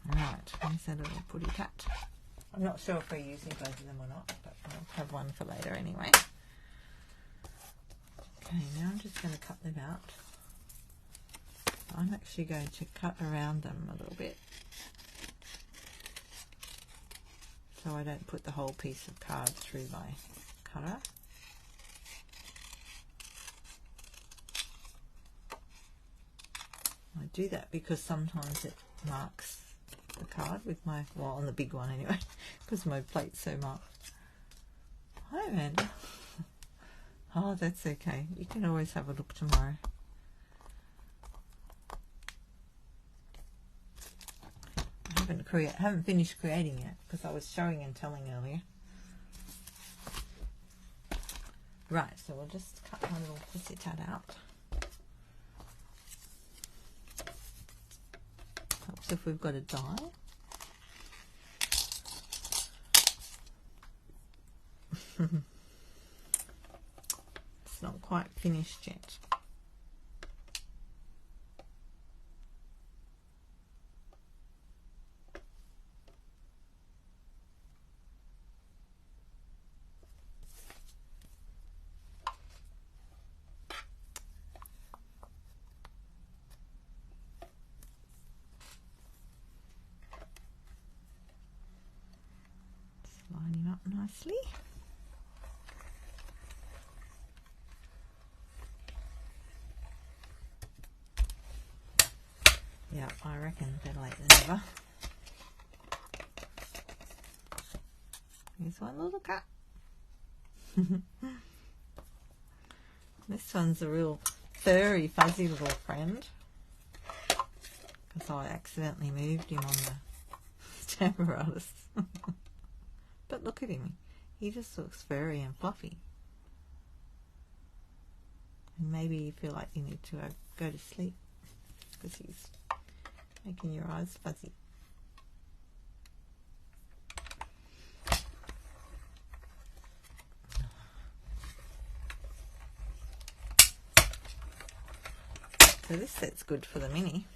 Right, there's that little putty tat. I'm not sure if we're using both of them or not, but I'll have one for later anyway. Okay, now I'm just going to cut them out. I'm actually going to cut around them a little bit, so I don't put the whole piece of card through my cutter. I do that because sometimes it marks the card with my, well, on the big one anyway, because my plate's so marked. Hi Amanda. Oh, that's okay. You can always have a look tomorrow. I haven't finished creating yet because I was showing and telling earlier. Right, so we'll just cut my little pussy tat out. Helps if we've got a die. It's not quite finished yet. Line him up nicely. Yeah, I reckon better late than never. Here's one little cut. This one's a real furry, fuzzy little friend, because I accidentally moved him on the Stamparatus. But look at him, he just looks furry and fluffy. And maybe you feel like you need to go to sleep because he's making your eyes fuzzy. So this set's good for the mini.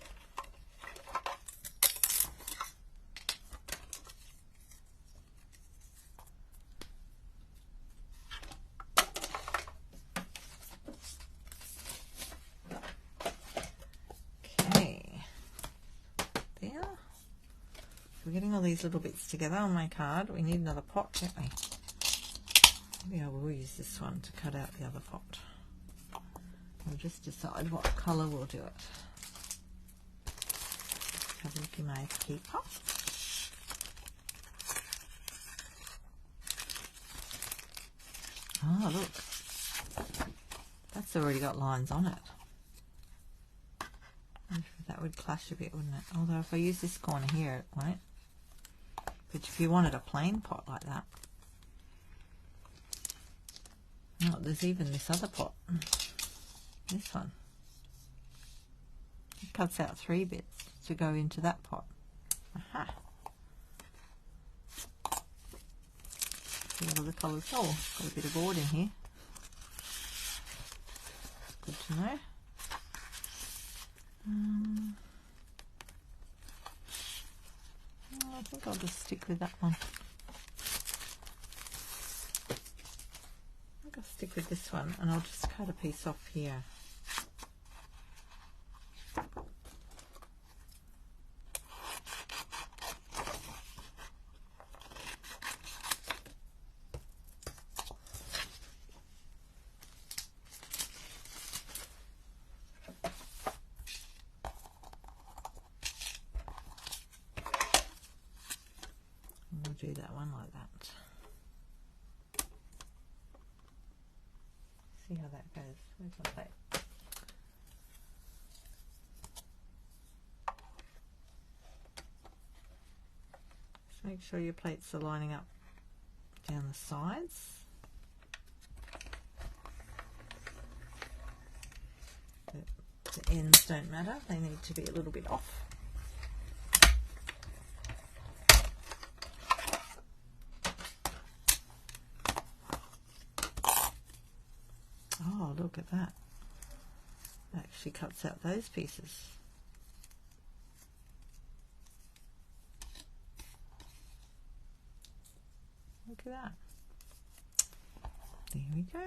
We're getting all these little bits together on my card. We need another pot, don't we? Maybe I will use this one to cut out the other pot. We'll just decide what colour we'll do it. Have a look in my keeper. Oh, look. That's already got lines on it. That would clash a bit, wouldn't it? Although if I use this corner here, it won't. But if you wanted a plain pot like that. Oh, there's even this other pot. This one. It cuts out 3 bits to go into that pot. Aha. See what other colours. Oh, got a bit of board in here. Good to know. I think I'll just stick with that one. I think I'll stick with this one, and I'll just cut a piece off here. Do that one like that. See how that goes. Where's my plate? Just make sure your plates are lining up down the sides. The ends don't matter, they need to be a little bit off. Oh, look at that. It actually cuts out those pieces. Look at that. There we go.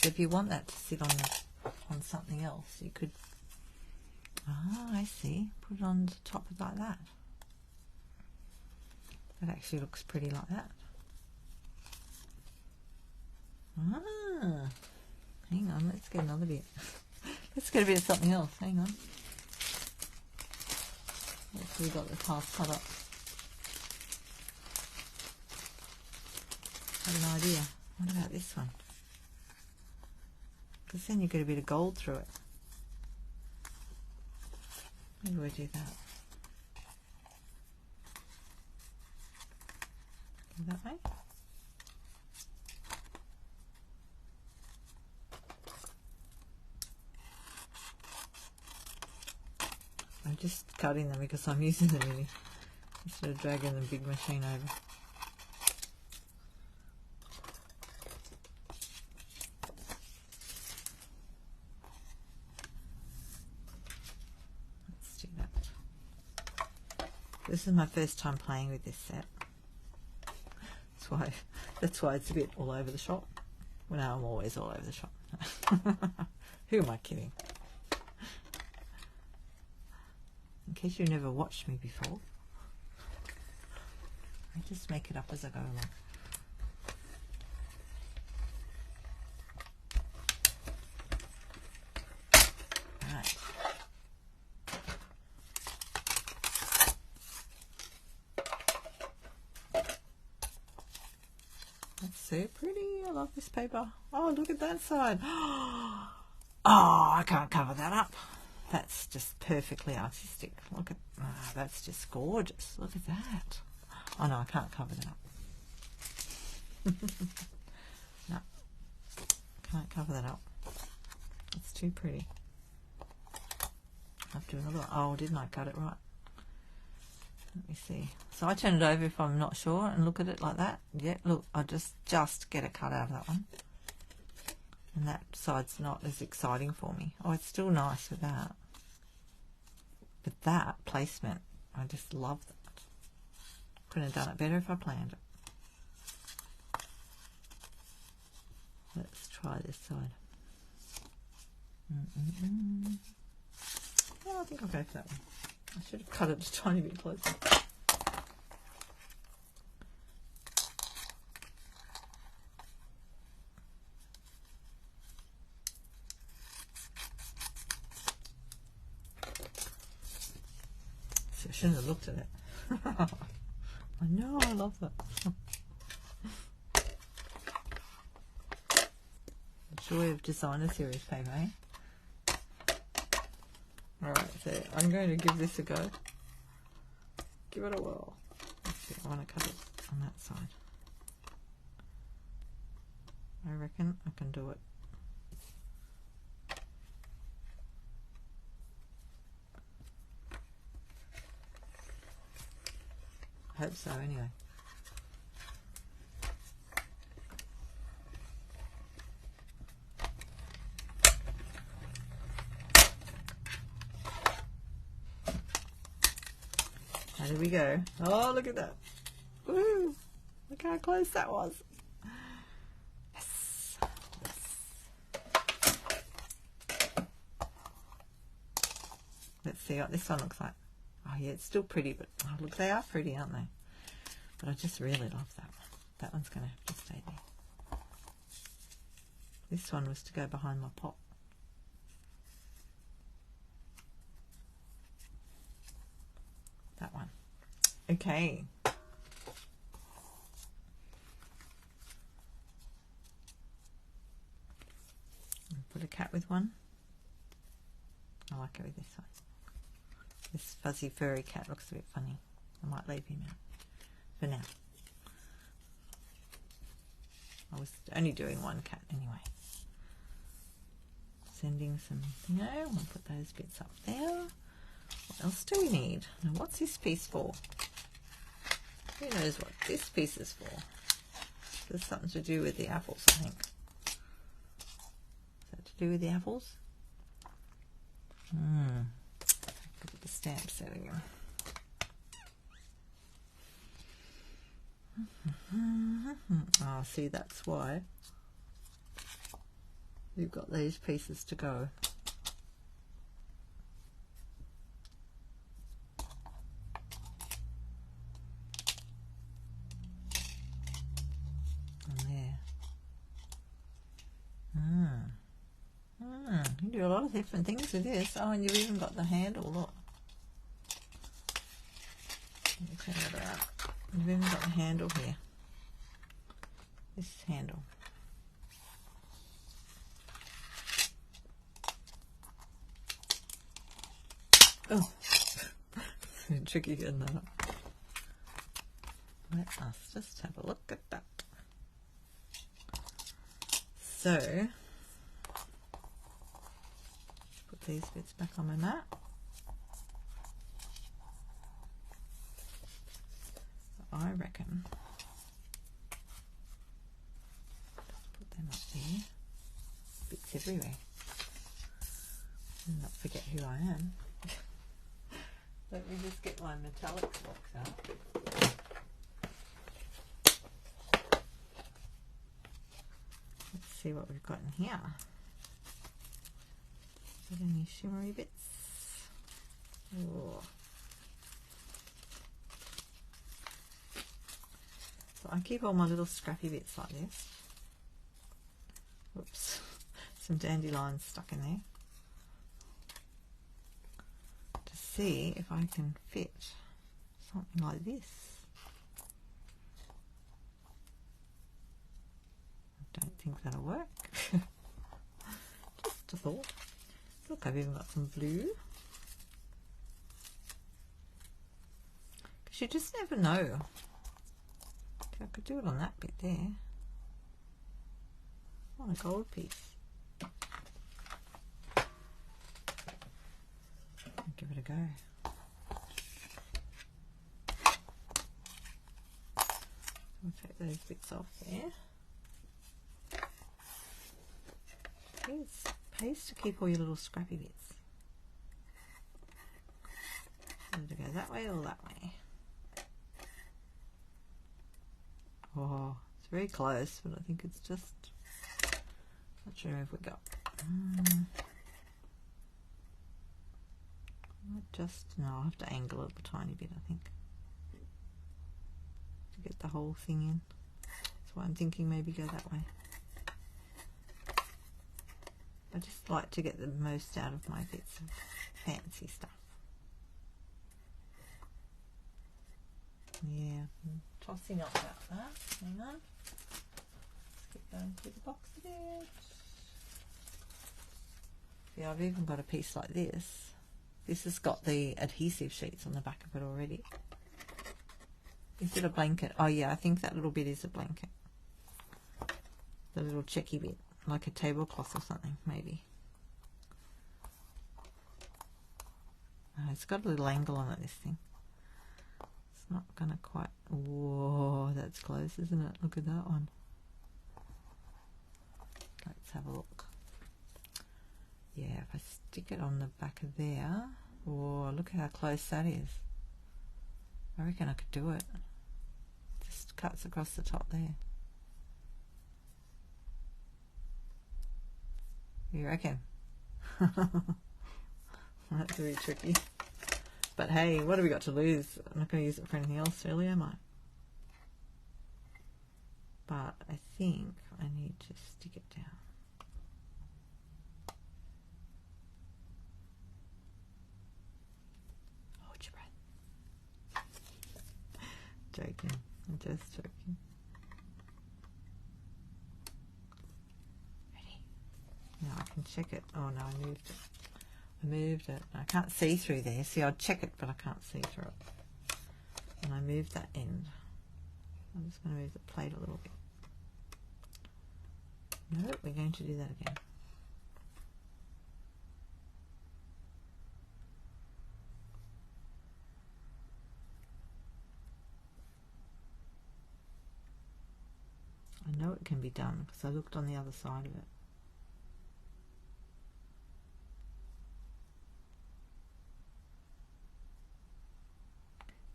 So if you want that to sit on something else, you could, I see, put it on the top of like that. That actually looks pretty like that. Hang on, let's get another bit. Let's get a bit of something else. Hang on. We got this half cut up. I have an idea. What about this one? Because then you get a bit of gold through it. Maybe we'll do that. Go that way. I'm just cutting them because I'm using the mini instead of dragging the big machine over. Let's do that. This is my first time playing with this set. That's why it's a bit all over the shop. Well, no, I'm always all over the shop. Who am I kidding? In case you've never watched me before, I just make it up as I go along. Right. That's so pretty. I love this paper. Oh, look at that side. Oh, I can't cover that up. That's just perfectly artistic. Look at that's just gorgeous. Look at that. Oh no, I can't cover that up. No, can't cover that up. It's too pretty. I'll have to do another one. Oh, didn't I cut it right? Let me see. So I turn it over if I'm not sure and look at it like that. Yeah, look, I just get a cut out of that one. And that side's not as exciting for me. Oh, it's still nice with that. But that placement, I just love that. Couldn't have done it better if I planned it. Let's try this side. Oh, I think I'll go for that one. I should have cut it a tiny bit closer. I shouldn't have looked at it. I know, I love that. Joy of Designer Series paper, eh? Alright, so I'm going to give this a go. Give it a whirl. Let's see, I want to cut it on that side. I reckon I can do it. I hope so, anyway. How did we go? Oh, look at that. Woo! Look how close that was. Yes. Yes. Let's see what this one looks like. Oh yeah, it's still pretty, but oh, look, they are pretty, aren't they? But I just really love that one. That one's going to have to stay there. This one was to go behind my pot. That one. Okay. Put a cat with one. I like it with this one. This fuzzy furry cat looks a bit funny. I might leave him out for now. I was only doing one cat anyway. Sending some, I'll put those bits up there. What else do we need? Now, what's this piece for? Who knows what this piece is for? There's something to do with the apples, I think. Is that to do with the apples? Look at the stamp set again. Oh, see, that's why you've got these pieces to go. You do a lot of different things with this. Oh, and you've even got the handle, look. Let me turn that around. You've even got the handle here. This handle. Oh, tricky getting that up. Let us just have a look at that. So, put these bits back on my mat. I reckon just put them up there. Bits everywhere. And not forget who I am. Let me just get my metallics box out. Let's see what we've got in here. Is there any shimmery bits? Oh. So I keep all my little scrappy bits like this. Whoops, some dandelions stuck in there. To see if I can fit something like this. I don't think that'll work. Just a thought. Look, I've even got some blue. Because you just never know. I could do it on that bit there. On a gold piece. Give it a go. We'll take those bits off there. It pays to keep all your little scrappy bits. Whether to go that way or that way. Oh, it's very close, but I think it's just, not sure if we got. No, I'll have to angle it a tiny bit, I think, to get the whole thing in. That's why I'm thinking maybe go that way. I just like to get the most out of my bits of fancy stuff. Yeah, I'm tossing up about that. Hang on. Let's get going through the box a bit. Yeah, I've even got a piece like this. This has got the adhesive sheets on the back of it already. Is it a blanket? Oh yeah, I think that little bit is a blanket. The little checky bit, like a tablecloth or something, maybe. Oh, it's got a little angle on it, this thing. It's not gonna quite, whoa, that's close, isn't it? Look at that one. Let's have a look. Yeah, if I stick it on the back of there, oh, look how close that is. I reckon I could do it. Just cuts across the top there. You reckon? That's really tricky. But hey, what have we got to lose? I'm not going to use it for anything else really, am I? But I think I need to stick it down. Hold your breath. Joking. I'm just joking. Ready? Now I can check it. Oh no, I moved it. I moved it. I can't see through there. See, I'd check it, but I can't see through it. And I moved that end. I'm just going to move the plate a little bit. No, we're going to do that again. I know it can be done because I looked on the other side of it.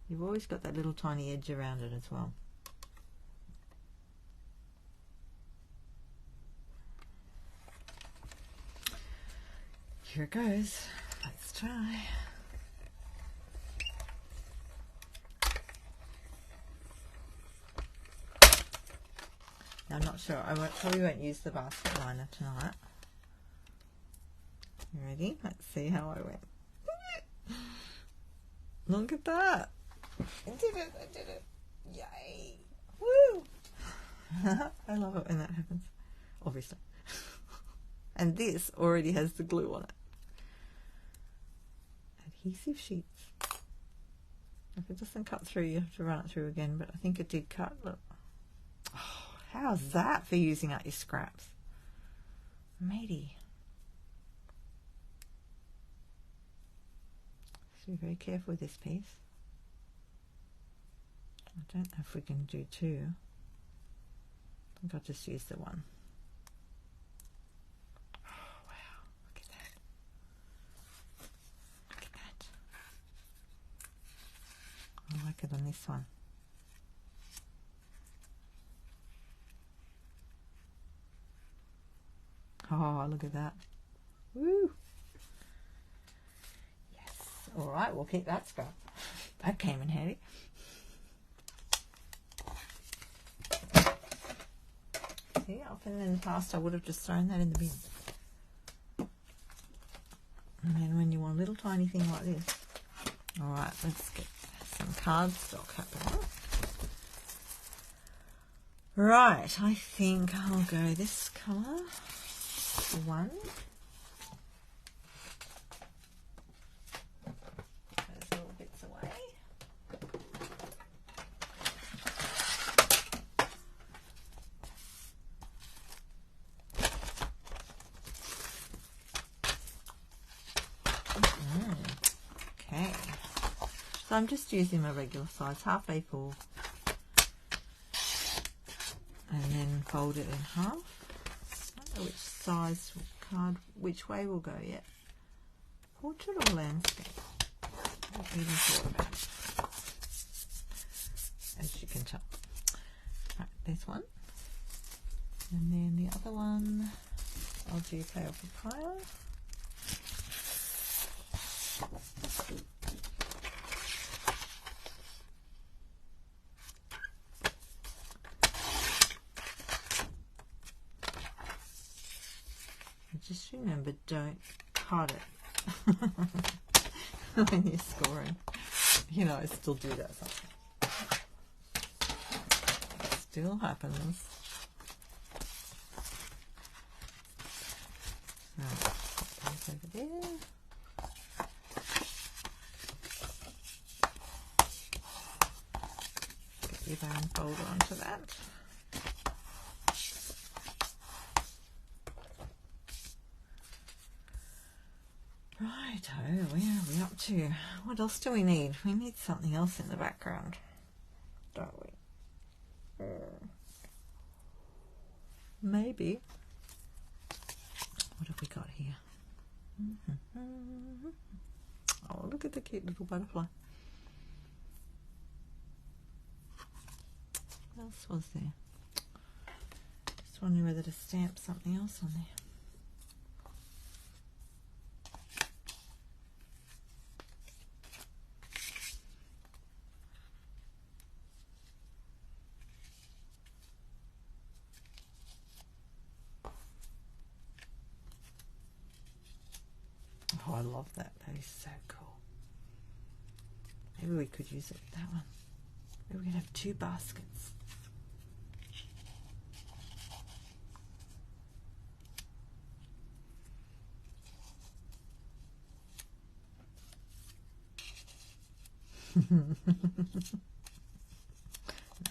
You've always got that little tiny edge around it as well. Here it goes. Let's try. Now, I'm not sure. Probably won't use the basket liner tonight. You ready? Let's see how I went. Look at that. I did it. I did it. Yay. Woo. I love it when that happens. Obviously. And this already has the glue on it. Adhesive sheets. If it doesn't cut through, you have to run it through again, but I think it did cut. Look. Oh, how's that for using up your scraps? Matey. So be very careful with this piece. I don't know if we can do two. I think I'll just use the one. Oh, wow. Look at that. Look at that. I like it on this one. Oh, look at that. Woo! Yes. All right, we'll keep that scrap. That came in handy. See, often in the past I would have just thrown that in the bin. And then when you want a little tiny thing like this. All right, let's get some cardstock happening. Right, I think I'll go this colour. One. Those little bits away. Okay. So I'm just using my regular size, half A4, and then fold it in half. I don't know which size card, which way will go yet. Portrait or landscape? I haven't even thought about it. As you can tell. Right, there's one. And then the other one, I'll do Play Off a Pile. Just remember, don't cut it when you're scoring. You know, I still do that sometimes. It still happens. Right, pop those over there. Get your bone folder onto that. Righto, where are we up to? What else do we need? We need something else in the background, don't we? Maybe. What have we got here? Oh, look at the cute little butterfly. What else was there? Just wondering whether to stamp something else on there. Oh, I love that. That is so cool. Maybe we could use it with that one. Maybe we could have two baskets.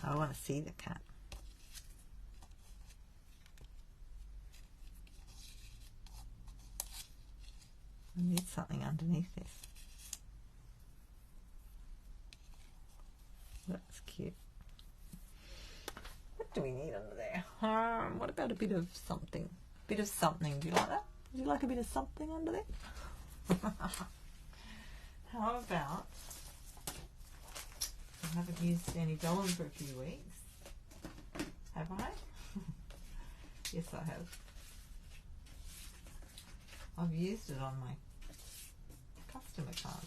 I want to see the cat. something underneath this. That's cute. What do we need under there? What about a bit of something? Bit of something. Do you like that? Would you like a bit of something under there? How about, I haven't used any vellum for a few weeks. Have I? Yes, I have. I've used it on my customer cards.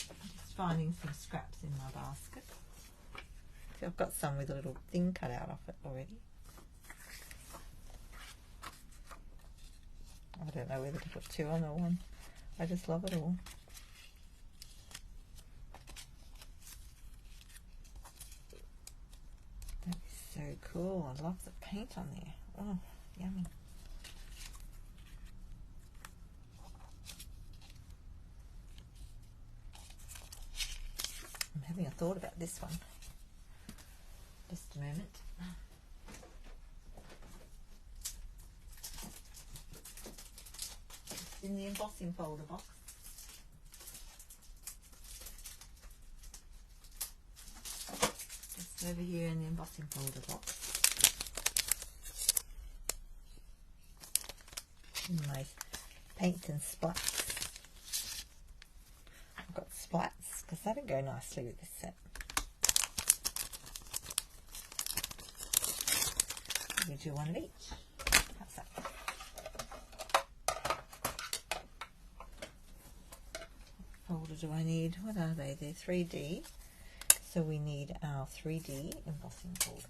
I'm just finding some scraps in my basket. See, I've got some with a little thing cut out of it already. I don't know whether to put two on or one. I just love it all. That is so cool. I love the paint on there. Oh, yummy. I'm having a thought about this one. Just a moment. It's in the embossing folder box. Just over here in the embossing folder box. In my paints and splats. I've got splats because that'd go nicely with this set. We do one of each. How's that? What folder do I need? What are they? They're 3D. So we need our 3D embossing folder.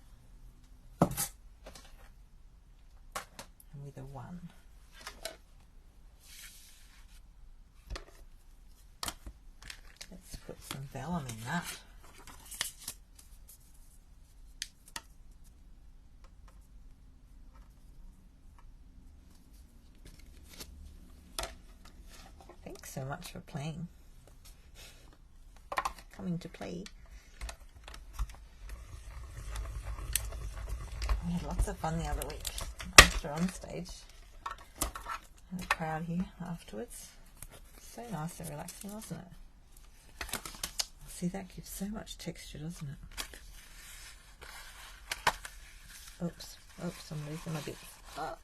And with a 1. Let's put some vellum in that. Thanks so much for playing. Coming to play. We had lots of fun the other week after on stage. And a crowd here afterwards. So nice and relaxing, wasn't it? See, that gives so much texture, doesn't it? Oops, oops, I'm losing my bit. Oh.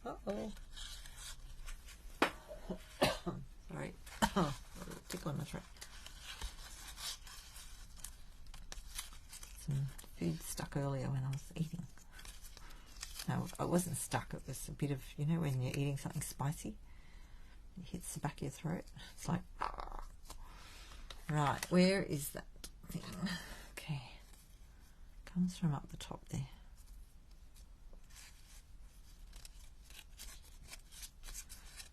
Uh-oh. Sorry. Oh, tickle in my throat. Some food stuck earlier when I was eating. No, it wasn't stuck. It was a bit of, you know, when you're eating something spicy, it hits the back of your throat. It's like, right, where is that thing? Okay, comes from up the top there.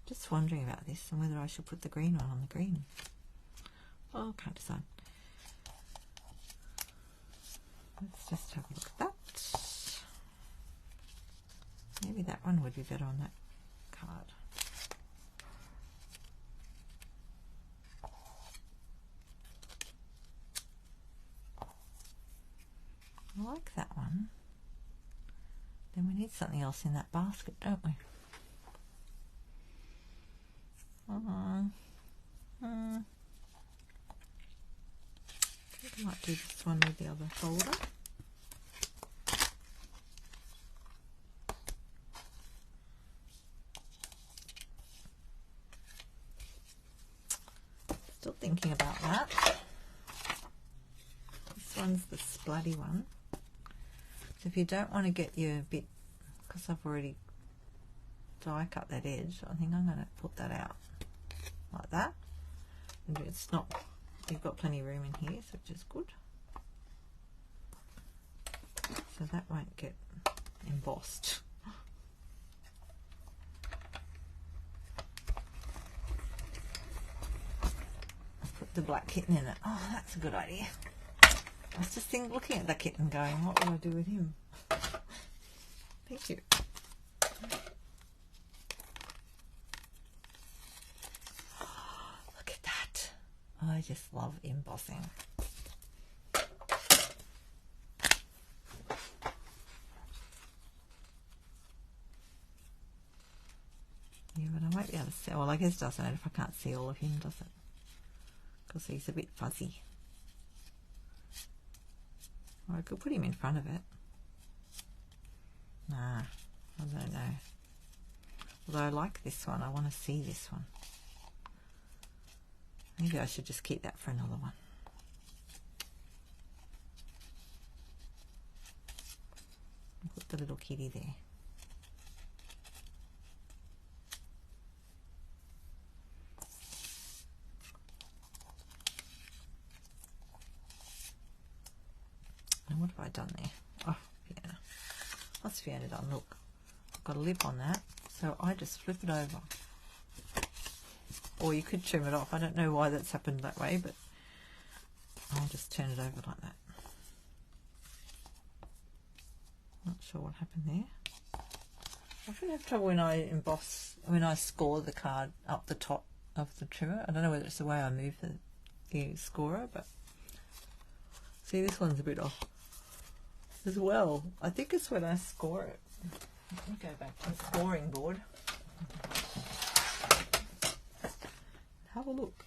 Just wondering about this and whether I should put the green one on the green. Oh, can't decide. Let's just have a look at that. Maybe that one would be better on that card. I like that one. Then we need something else in that basket, don't we? I think I might do this one with the other folder. Still thinking about that. This one's the splatty one. So if you don't want to get your bit, because I've already die cut that edge, I think I'm going to put that out like that. And it's not, you've got plenty of room in here, so which is good. So that won't get embossed. Put the black kitten in it. Oh, that's a good idea. I was just looking at the kitten going, what will I do with him? Thank you. Look at that. I just love embossing. Yeah, but I won't be able to see. Well, I guess it doesn't matter if I can't see all of him, does it? Because he's a bit fuzzy. Or I could put him in front of it. Nah, I don't know. Although I like this one, I want to see this one. Maybe I should just keep that for another one. Put the little kitty there. And what have I done there? Oh, Fiona. What's Fiona done? Look, I've got a lip on that, so I just flip it over. Or you could trim it off. I don't know why that's happened that way, but I'll just turn it over like that. Not sure what happened there. I often have trouble when I emboss, when I score the card up the top of the trimmer. I don't know whether it's the way I move the scorer, but see, this one's a bit off as well. I think it's when I score it. Let me go back to the scoring board. Have a look.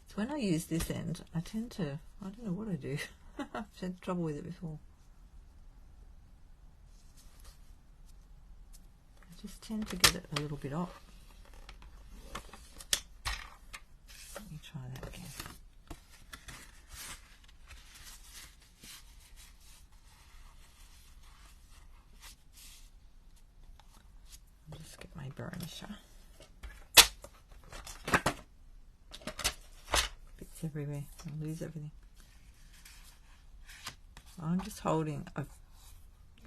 So when I use this end, I tend to, I don't know what I do. I've had trouble with it before. I just tend to get it a little bit off. Let me try that again. I'll just get my burnisher. Bits everywhere. I'll lose everything. I'm just holding, I've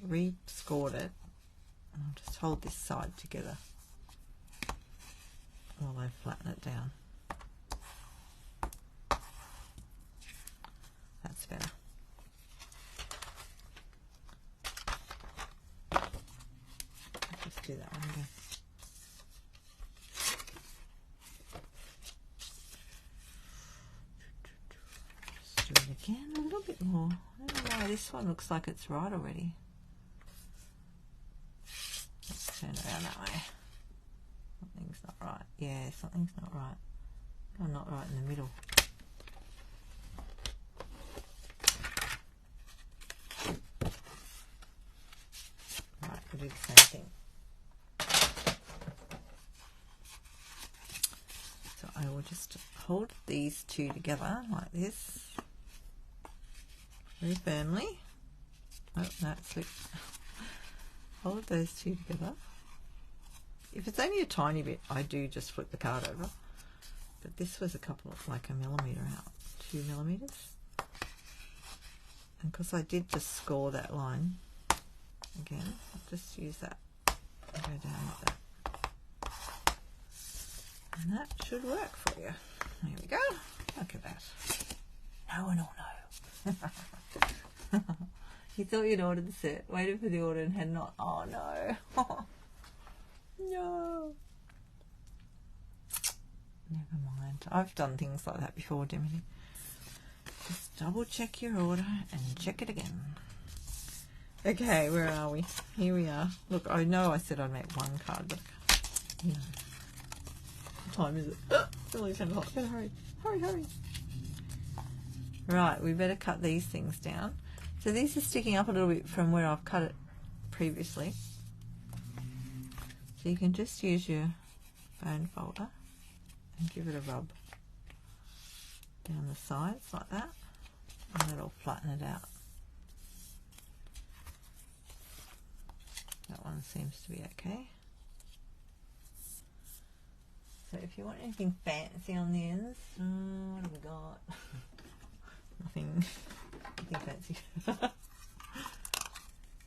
re-scored it, and I'll just hold this side together while I flatten it down. That's better. I'll just do that one again. Just do it again a little bit more. I don't know, this one looks like it's right already. Let's turn it around that way. Something's not right. Yeah, something's not right. I'm not right in the middle. Right, we'll do the same thing. So I will just hold these two together like this. Very firmly. Oh, no, it slipped. Hold those two together. If it's only a tiny bit, I do just flip the card over. But this was a couple of, like, a millimetre out, 2 millimetres. And because I did just score that line, again, I'll just use that and go down like that. And that should work for you. There we go. Look at that. No one will know. You thought you'd ordered the set, waited for the order and had not. Oh no. No. Never mind. I've done things like that before, Dimity. Just double check your order and check it again. Okay, where are we? Here we are. Look, I know I said I'd make one card, but you know. What time is it? It's only 10 o'clock. Better hurry. Hurry, hurry. Right, we better cut these things down. So these are sticking up a little bit from where I've cut it previously. So you can just use your bone folder and give it a rub down the sides like that, and that'll flatten it out. That one seems to be okay. So if you want anything fancy on the ends, what have we got? Nothing fancy.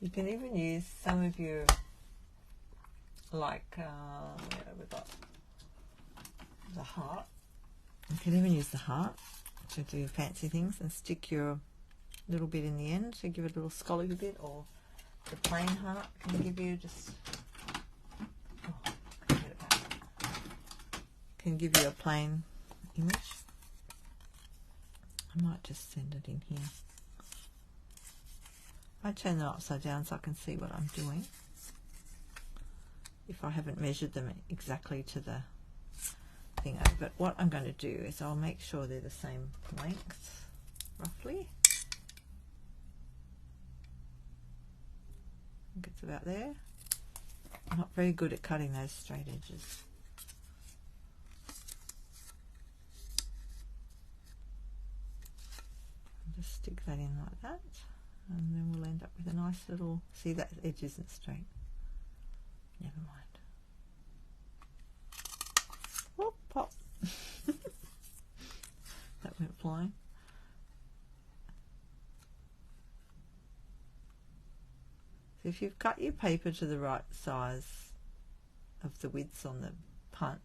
You can even use some of your, like, we've got the heart. You can even use the heart to do fancy things and stick your little bit in the end to give it a little scallopy bit, or the plain heart can give you just, get it back. Can give you a plain image. I might just send it in here. I turn it upside down so I can see what I'm doing. if I haven't measured them exactly to the thing. But what I'm going to do is I'll make sure they're the same length, roughly. I think it's about there. I'm not very good at cutting those straight edges. Just stick that in like that, and then we'll end up with a nice little, see that edge isn't straight. Never mind. Whoop, pop. That went flying. So if you've cut your paper to the right size of the widths on the punch,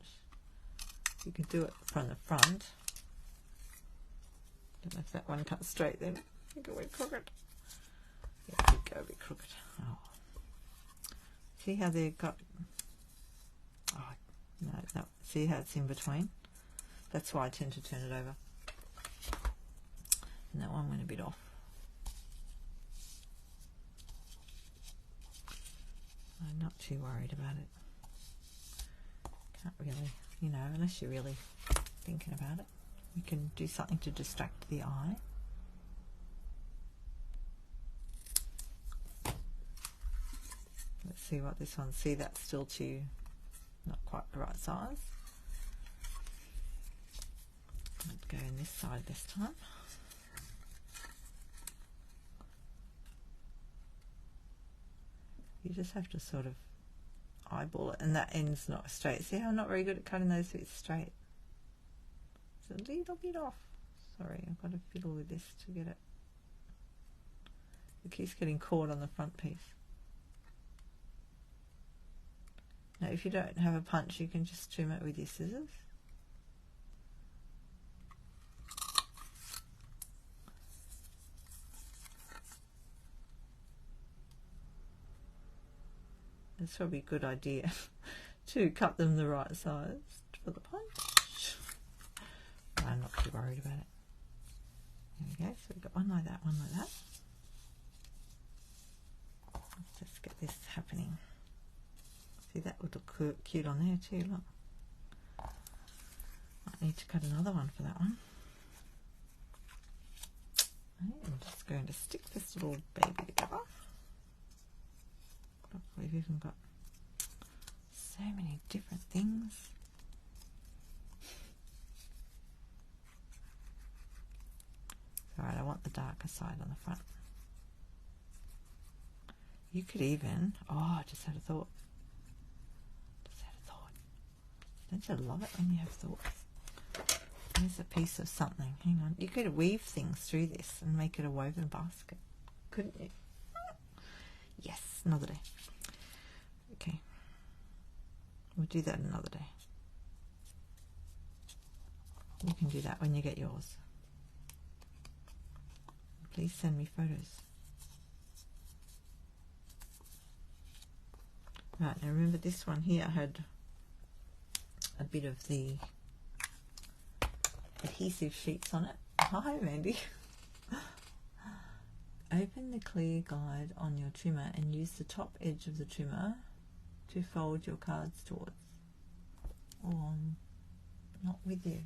you can do it from the front. Don't know if that one cuts straight then. I think it went crooked. Yeah, it did go a bit crooked. Oh. See how they've got, oh no, see how it's in between? That's why I tend to turn it over. And that one went a bit off. I'm not too worried about it. Can't really, you know, unless you're really thinking about it. You can do something to distract the eye. Let's see what this one, see that's still too, not quite the right size. Let's go in this side this time. You just have to sort of eyeball it, and that end's not straight. See how I'm not very good at cutting those bits straight? It's a little bit off. Sorry, I've got to fiddle with this to get it. It keeps getting caught on the front piece. Now if you don't have a punch, you can just trim it with your scissors. It's probably a good idea to cut them the right size for the punch. I'm not too worried about it. There we go. So we've got one like that, one like that. Let's just get this happening. See, that would look cute on there too, look. Might need to cut another one for that one. I'm just going to stick this little baby together. We've even got so many different things. Alright, I want the darker side on the front. You could even, oh, I just had a thought. Don't you love it when you have thoughts? There's a piece of something. Hang on. You could weave things through this and make it a woven basket, couldn't you? Yes, another day. Okay. We'll do that another day. You can do that when you get yours. Please send me photos. Right, now remember this one here had a bit of the adhesive sheets on it. Hi, Mandy. Open the clear guide on your trimmer and use the top edge of the trimmer to fold your cards towards. Oh, I'm not with you.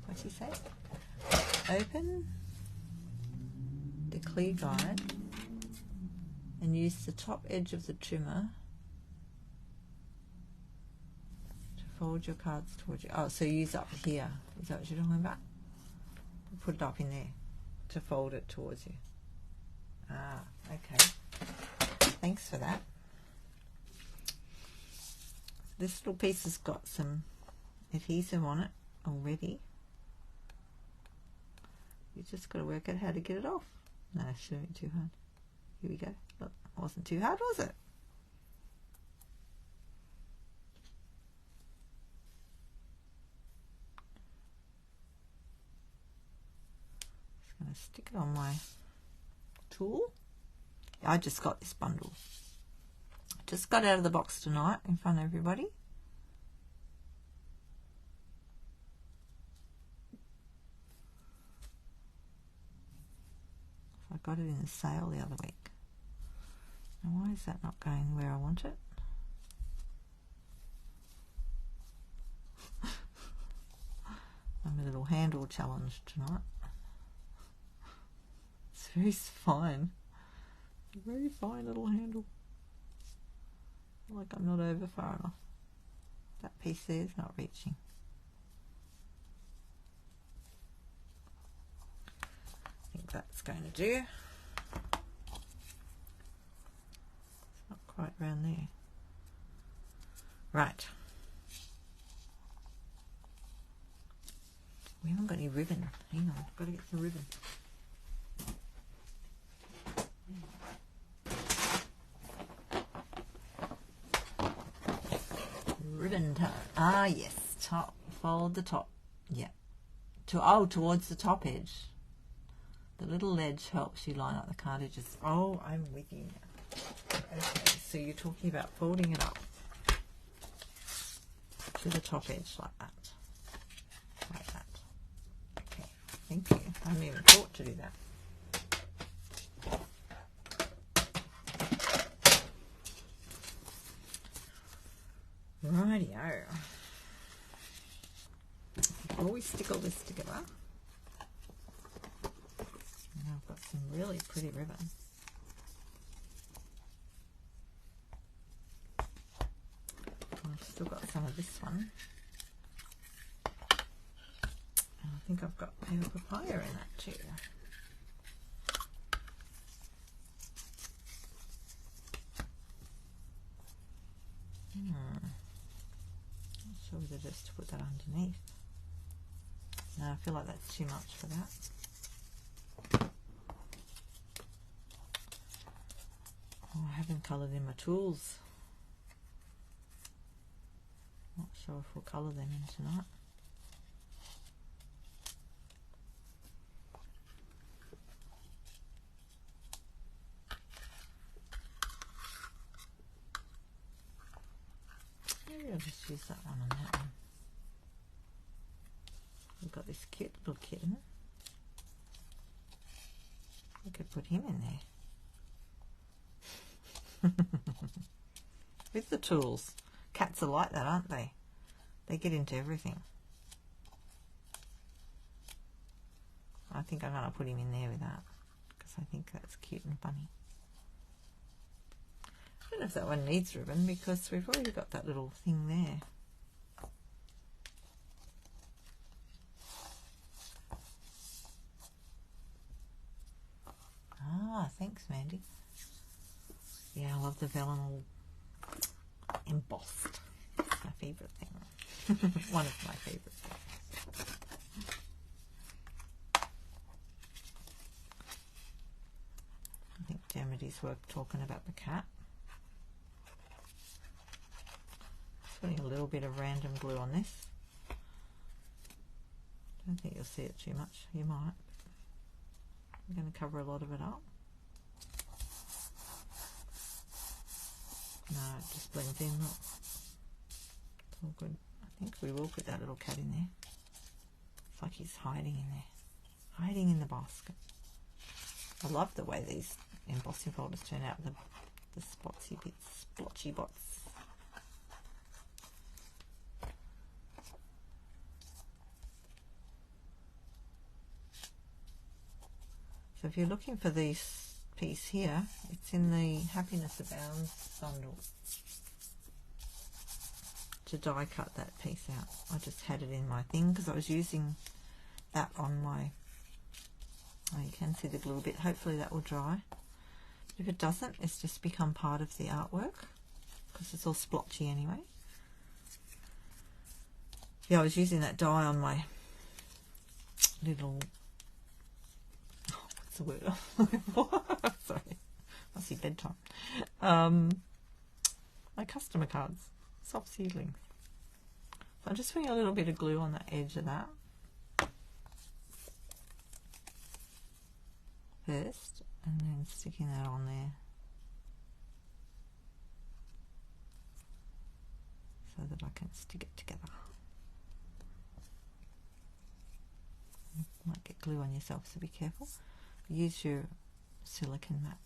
What's he say? Open the clear guide and use the top edge of the trimmer to fold your cards towards you. Oh, so use up here. Is that what you're talking about? Put it up in there to fold it towards you. Ah, okay. Thanks for that. This little piece has got some adhesive on it already. You just got to work out how to get it off. No, it shouldn't be too hard. Here we go. Look, it wasn't too hard, was it? Just going to stick it on my tool. I just got this bundle. Just got out of the box tonight in front of everybody. I got it in the sale the other week. Now why is that not going where I want it? handle challenge tonight. It's very fine. Very fine little handle. Like I'm not over far enough. That piece there is not reaching. I think that's going to do. It's not quite round there. Right. We haven't got any ribbon. Hang on, I've got to get some ribbon. Ribbon time. Ah, yes. Top. Fold the top. Yeah. Towards the top edge. The little edge helps you line up the card edges. Oh, I'm with you now. Okay, so you're talking about folding it up to the top edge like that. Like that. Okay, thank you. I haven't even thought to do that. Rightio. Before we stick all this together, I've got some really pretty ribbon. I've still got some of this one. And I think I've got pale papaya in that too. So whether just to put that underneath. No, I feel like that's too much for that. Oh, I haven't coloured in my tools. Not sure if we'll colour them in tonight. Maybe I'll just use that one on that one. We've got this cute little kitten. We could put him in there. With the tools. Cats are like that, aren't they? They get into everything. I think I'm going to put him in there with that, because I think that's cute and funny. I don't know if that one needs ribbon, because we've already got that little thing there. Ah, thanks, Mandy. Yeah, I love the vellum all embossed. It's my favourite thing. One of my favourite things. I think Dermody's work talking about the cat. Just putting a little bit of random glue on this. Don't think you'll see it too much. You might. I'm going to cover a lot of it up. No, it just blends in. Look. It's all good. I think we will put that little cat in there. It's like he's hiding in there. Hiding in the basket. I love the way these embossing folders turn out. The spotsy bits. Splotchy bots. So if you're looking for this piece here, it's in the Happiness Abounds bundle. To die cut that piece out. I just had it in my thing because I was using that on my, oh, you can see the glue a bit. Hopefully that will dry. If it doesn't, it's just become part of the artwork because it's all splotchy anyway. Yeah, I was using that dye on my little, oh, what's the word? Sorry, must be bedtime. My customer cards. Soft seedlings. So I'm just putting a little bit of glue on the edge of that first, and then sticking that on there so that I can stick it together. You might get glue on yourself, so be careful. Use your silicone mat.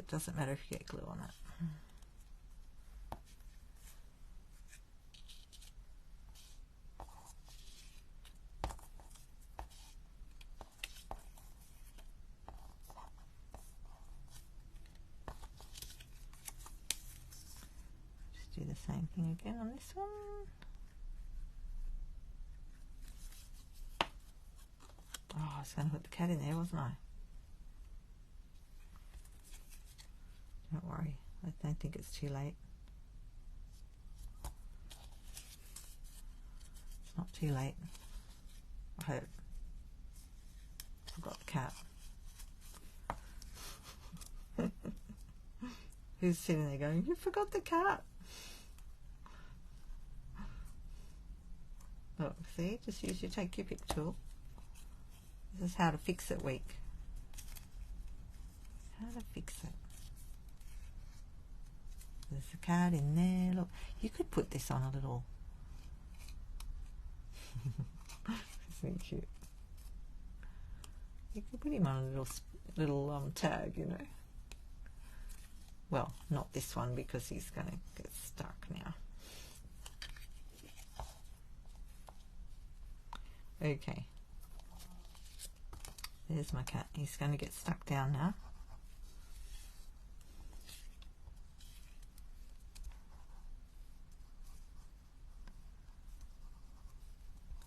it doesn't matter if you get glue on it. Just do the same thing again on this one. Oh, I was going to put the cat in there, wasn't I? Don't worry, I don't think it's too late. It's not too late. I hope. I've got the cat. Who's sitting there going, you forgot the cat? Look, see, just use your take your pick tool. This is how to fix it week. How to fix it. There's a card in there. Look, you could put this on a little. Isn't he cute? You could put him on a little tag, you know. Well, not this one because he's going to get stuck now. Okay. There's my cat. He's going to get stuck down now.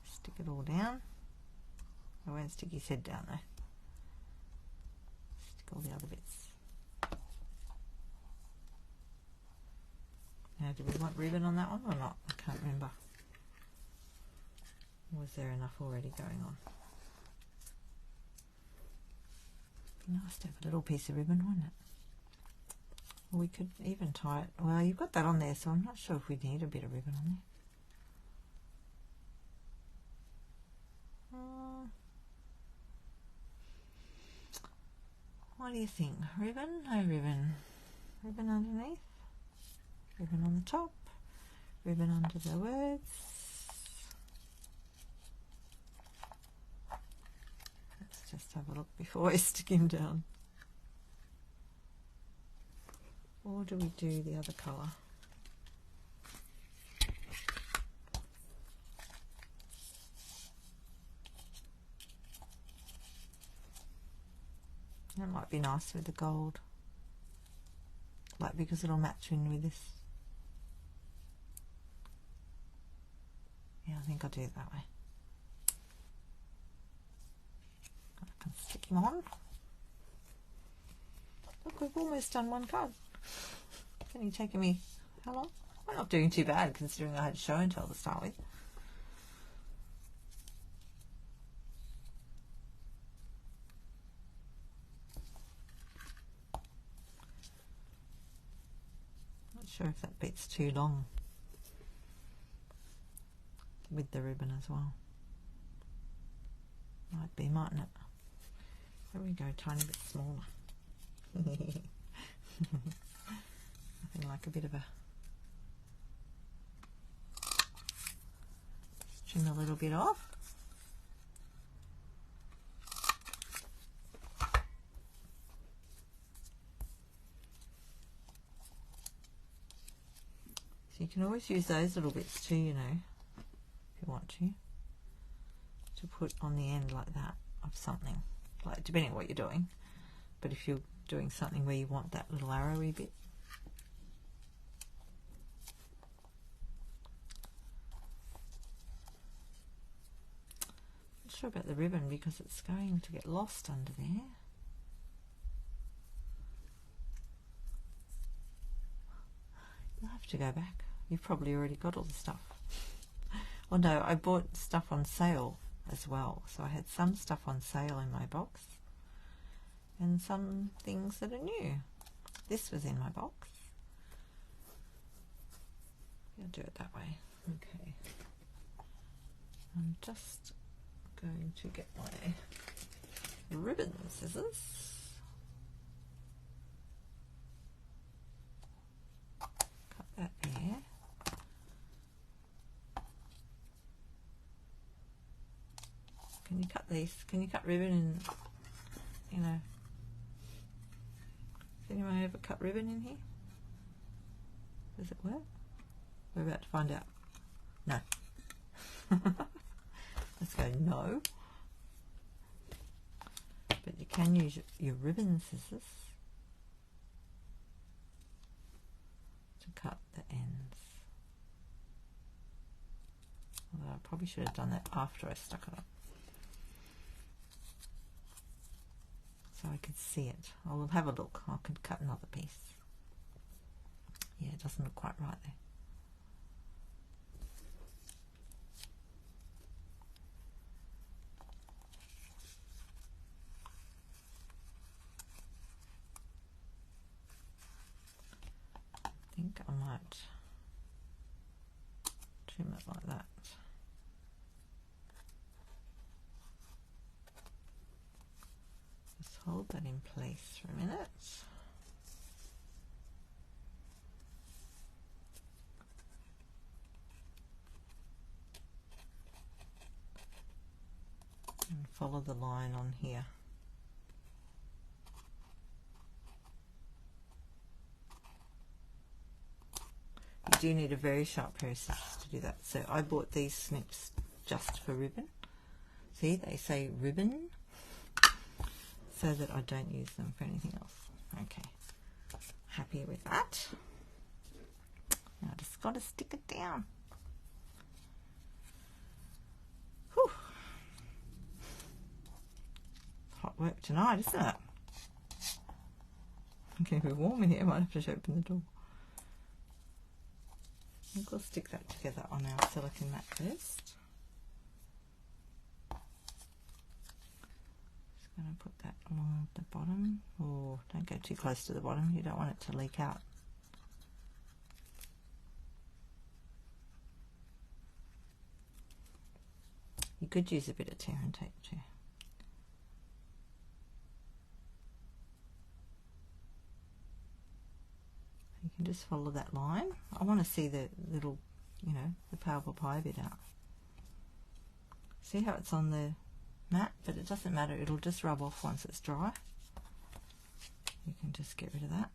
Stick it all down. I won't stick his head down though. Stick all the other bits. Now, do we want ribbon on that one or not? I can't remember. Was there enough already going on? Be nice to have a little piece of ribbon, wouldn't it? Or we could even tie it. Well, you've got that on there, so I'm not sure if we need a bit of ribbon on there. What do you think? Ribbon? No ribbon. Ribbon underneath. Ribbon on the top. Ribbon under the words. Let's just have a look before I stick him down. Or do we do the other colour? That might be nice with the gold, like because it'll match in with this. Yeah, I think I'll do it that way. I can stick him on. Look, we've almost done one card. It's only taken me, how long? We're not doing too bad considering I had show and tell to start with. Sure if that bit's too long with the ribbon as well. Might be, mightn't it? There we go, tiny bit smaller. Nothing like a bit of a trim a little bit off. You can always use those little bits too, you know, if you want to put on the end like that of something, like depending on what you're doing. But if you're doing something where you want that little arrowy bit. Not sure about the ribbon because it's going to get lost under there. You'll have to go back. You've probably already got all the stuff. Well, no, I bought stuff on sale as well. So I had some stuff on sale in my box and some things that are new. This was in my box. I'll do it that way. Okay. I'm just going to get my ribbon scissors. That there. Can you cut these? Can you cut ribbon and, you know, anyone ever cut ribbon in here? Does it work? We're about to find out. No. Let's go no. But you can use your ribbon scissors to cut the ends. Although I probably should have done that after I stuck it up, so I could see it. I will have a look. I could cut another piece. Yeah, it doesn't look quite right there. I think I might trim it like that. Just hold that in place for a minute. And follow the line on here. You do need a very sharp pair of scissors to do that. So I bought these snips just for ribbon. See, they say ribbon, so that I don't use them for anything else. Okay, happy with that. Now I just got to stick it down. Whew. Hot work tonight, isn't it? Okay, we're warm in here. I might have to open the door. I think we'll stick that together on our silicone mat first. Just going to put that along the bottom. Oh, don't go too close to the bottom. You don't want it to leak out. You could use a bit of tear and tape too. You can just follow that line. I want to see the little, you know, the powerful pie bit out. See how it's on the mat, but it doesn't matter. It'll just rub off once it's dry. You can just get rid of that.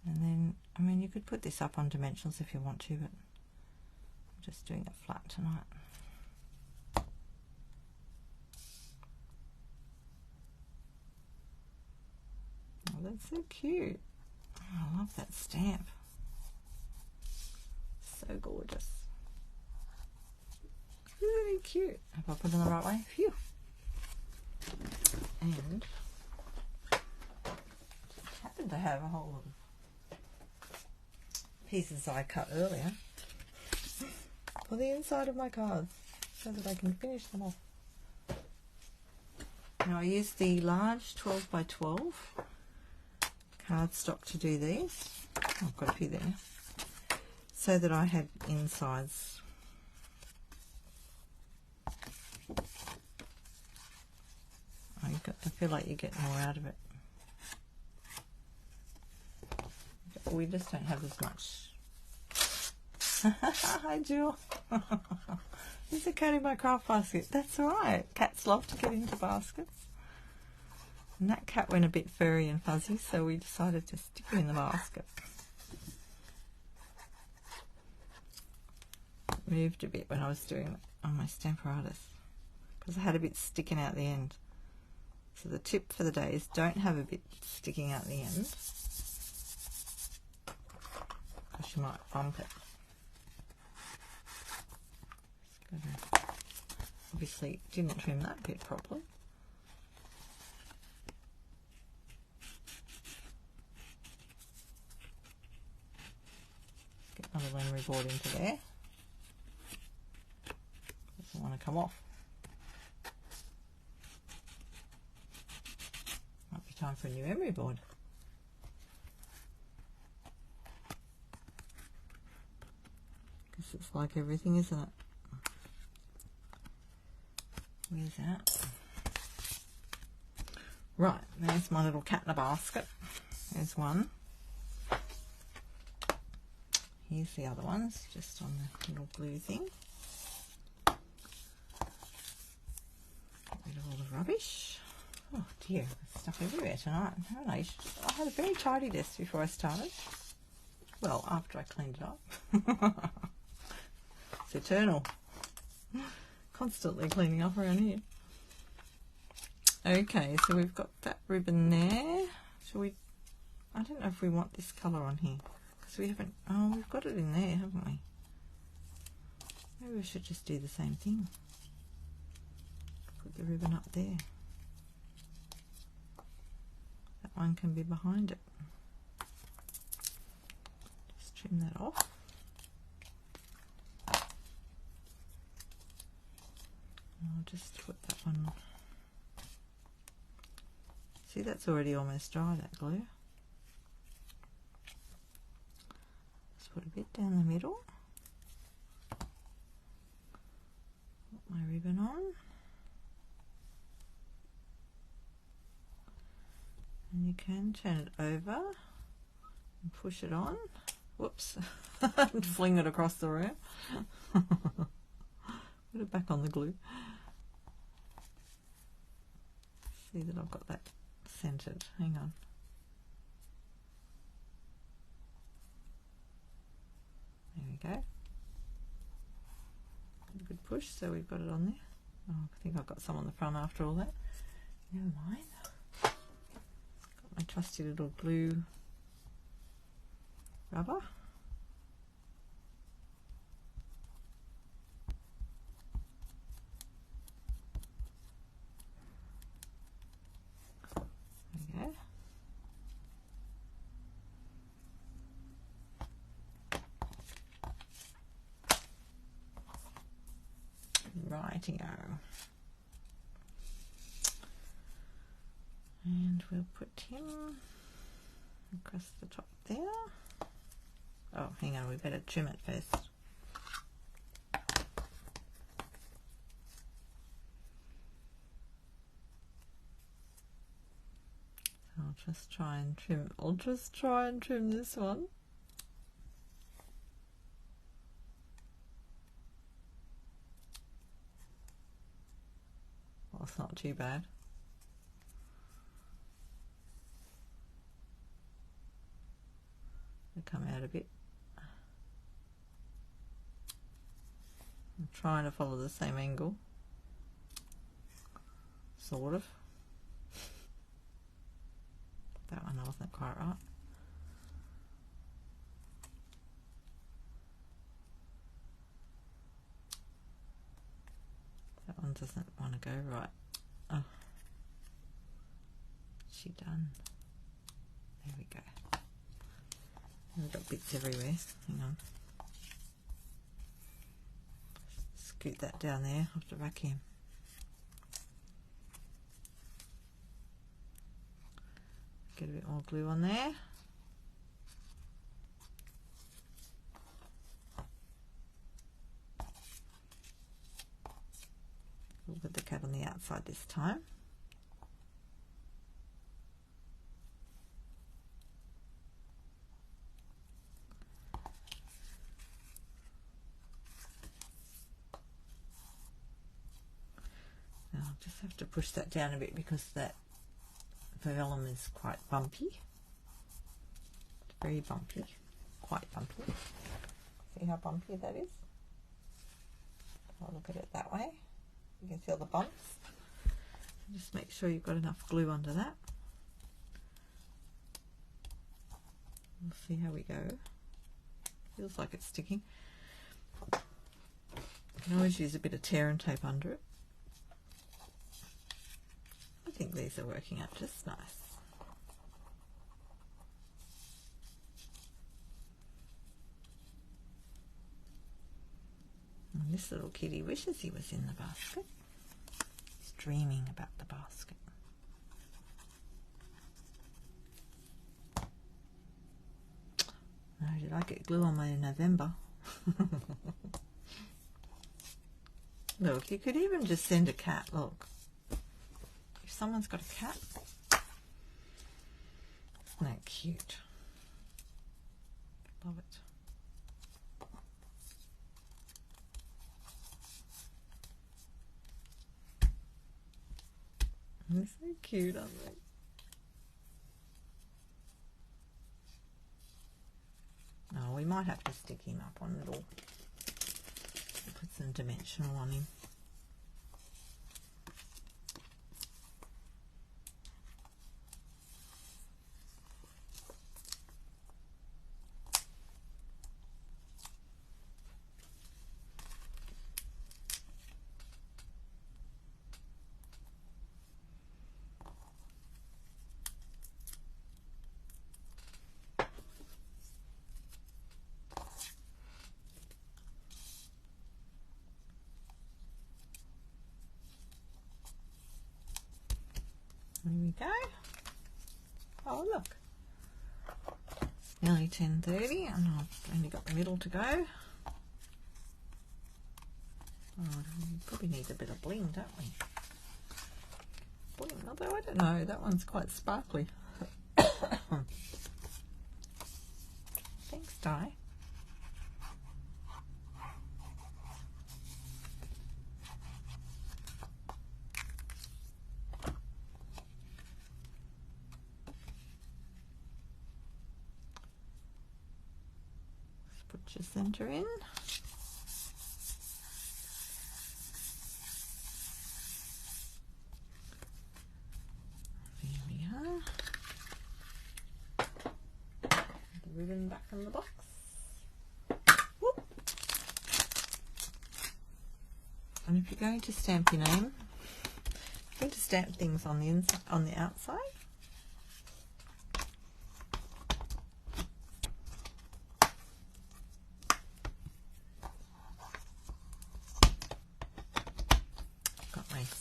And then, I mean, you could put this up on dimensionals if you want to, but I'm just doing it flat tonight. Oh, that's so cute. Oh, I love that stamp. So gorgeous. Really cute. Have I put it in the right way? Phew. And I happen to have a whole lot of pieces I cut earlier for the inside of my cards so that I can finish them off. Now I used the large 12 by 12 cardstock to do these. I've got a few there, so that I had insides. I feel like you get more out of it. We just don't have as much. Hi, Jill. This is a cat in my craft basket. That's right. Cats love to get into baskets. And that cat went a bit furry and fuzzy, so we decided to stick him in the basket. Moved a bit when I was doing it on my Stamparatus because I had a bit sticking out the end. So the tip for the day is don't have a bit sticking out the end because you might bump it. Obviously didn't trim that bit properly. Get my little emery board into there. Doesn't want to come off. Might be time for a new emery board. Guess it's like everything, isn't it? Where's that? Right, there's my little cat in a basket. There's one. Here's the other ones, just on the little glue thing. Get rid of all the rubbish. Oh dear, there's stuff everywhere tonight, haven't I? I had a very tidy desk before I started. Well, after I cleaned it up. It's eternal. Constantly cleaning up around here. Okay, so we've got that ribbon there. Shall we? I don't know if we want this colour on here because we haven't. Oh, we've got it in there, haven't we? Maybe we should just do the same thing. Put the ribbon up there. That one can be behind it. Just trim that off. I'll just put that one. See, that's already almost dry, that glue. Just put a bit down the middle. Put my ribbon on. And you can turn it over and push it on. Whoops. And fling it across the room. Put it back on the glue. See that I've got that centered. Hang on. There we go. A good push, so we've got it on there. Oh, I think I've got some on the front after all that. Never mind. Got my trusty little glue rubber. Righty-o. And we'll put him across the top there. Oh, hang on, we better trim it first. I'll just try and trim this one. Well, it's not too bad. It'll come out a bit. I'm trying to follow the same angle. Sort of. That one wasn't quite right. That one doesn't want to go right. Oh, what's she done? There we go. I've got bits everywhere. Hang on. Scoot that down there off the vacuum. Get a bit more glue on there. We'll put the cat on the outside this time. Now I'll just have to push that down a bit because that vellum is quite bumpy. It's very bumpy, quite bumpy. See how bumpy that is? I'll look at it that way. You can feel the bumps. Just make sure you've got enough glue under that. We'll see how we go. Feels like it's sticking. You can always use a bit of tear and tape under it. I think these are working out just nice. And this little kitty wishes he was in the basket. He's dreaming about the basket. No, did I get glue on my November? Look, you could even just send a cat, look. If someone's got a cat, isn't that cute? Love it. They're so cute, aren't they? Oh, we might have to stick him up on little, put some dimensional on him. There we go. Oh, look. It's nearly 10:30 and I've only got the middle to go. Oh, we probably need a bit of bling, don't we? Bling, although I don't know, that one's quite sparkly. Thanks, Di. Put your center in. There we are. The ribbon back in the box. Whoop. And if you're going to stamp your name, you're going to stamp things on the inside, on the outside.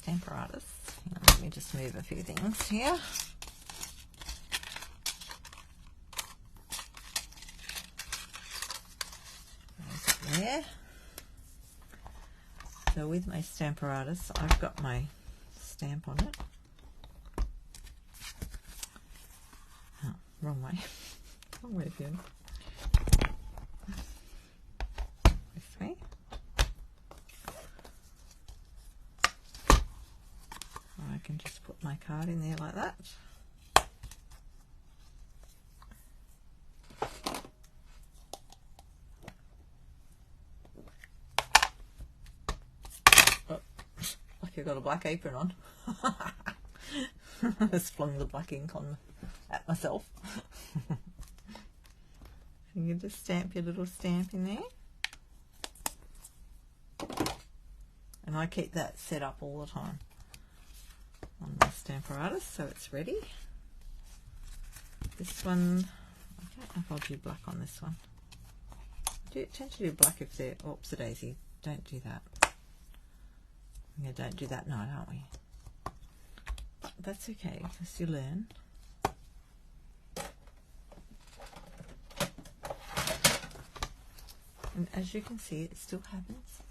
Stamparatus. Let me just move a few things here. There. So with my Stamparatus, I've got my stamp on it. Oh, wrong way. Wrong way, Fiona. This way. I can just put my card in there like that. Oh, like I've got a black apron on. I just flung the black ink on at myself. You can just stamp your little stamp in there. And I keep that set up all the time on my Stamparatus, so it's ready. This one, I don't know if I'll do black on this one. I tend to do black if they're, oops, a daisy, don't do that. Yeah, don't do that now, don't we? But that's okay, because you learn. And as you can see, it still happens.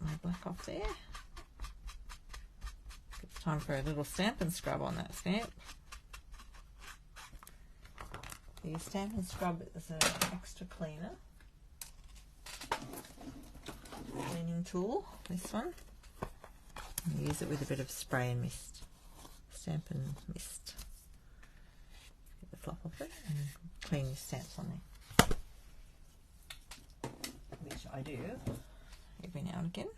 My black off there. It's time for a little stamp and scrub on that stamp. The stamp and scrub is an extra cleaner. Cleaning tool, this one. And use it with a bit of spray and mist. Stamp and mist. Get the flop off it and clean your stamps on there. Which I do every now and again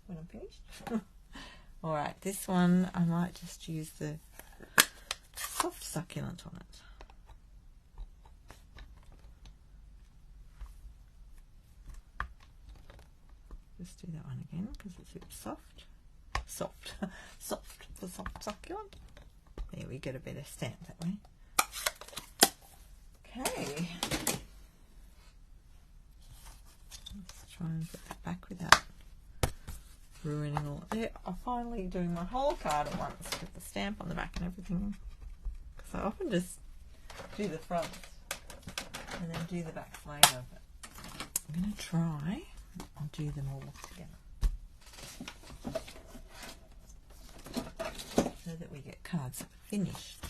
when I'm finished. Alright, this one I might just use the soft succulent on it. Just do that one again because it's a bit soft. Soft for soft succulent. There, we get a better stamp that way. Okay. Let's try and put that back without ruining all. There, I'm finally doing my whole card at once with the stamp on the back and everything. Because I often just do the front and then do the back later. But I'm going to try and do them all together, so that we get cards that are finished.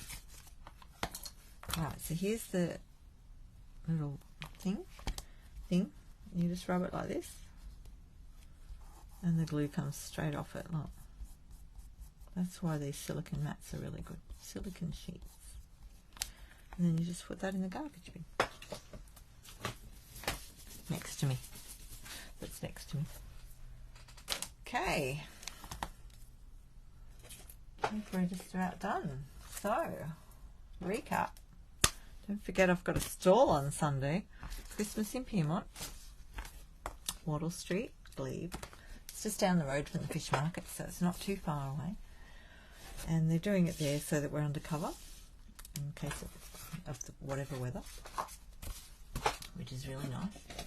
Right, so here's the little thing. You just rub it like this, and the glue comes straight off it. Look. That's why these silicone mats are really good. Silicone sheets. And then you just put that in the garbage bin. Next to me. That's next to me. Okay. Leaf register outdone. So, recap. Don't forget I've got a stall on Sunday. Christmas in Piedmont. Wattle Street, Glebe. It's just down the road from the fish market, so it's not too far away. And they're doing it there so that we're undercover in case of the whatever weather, which is really nice.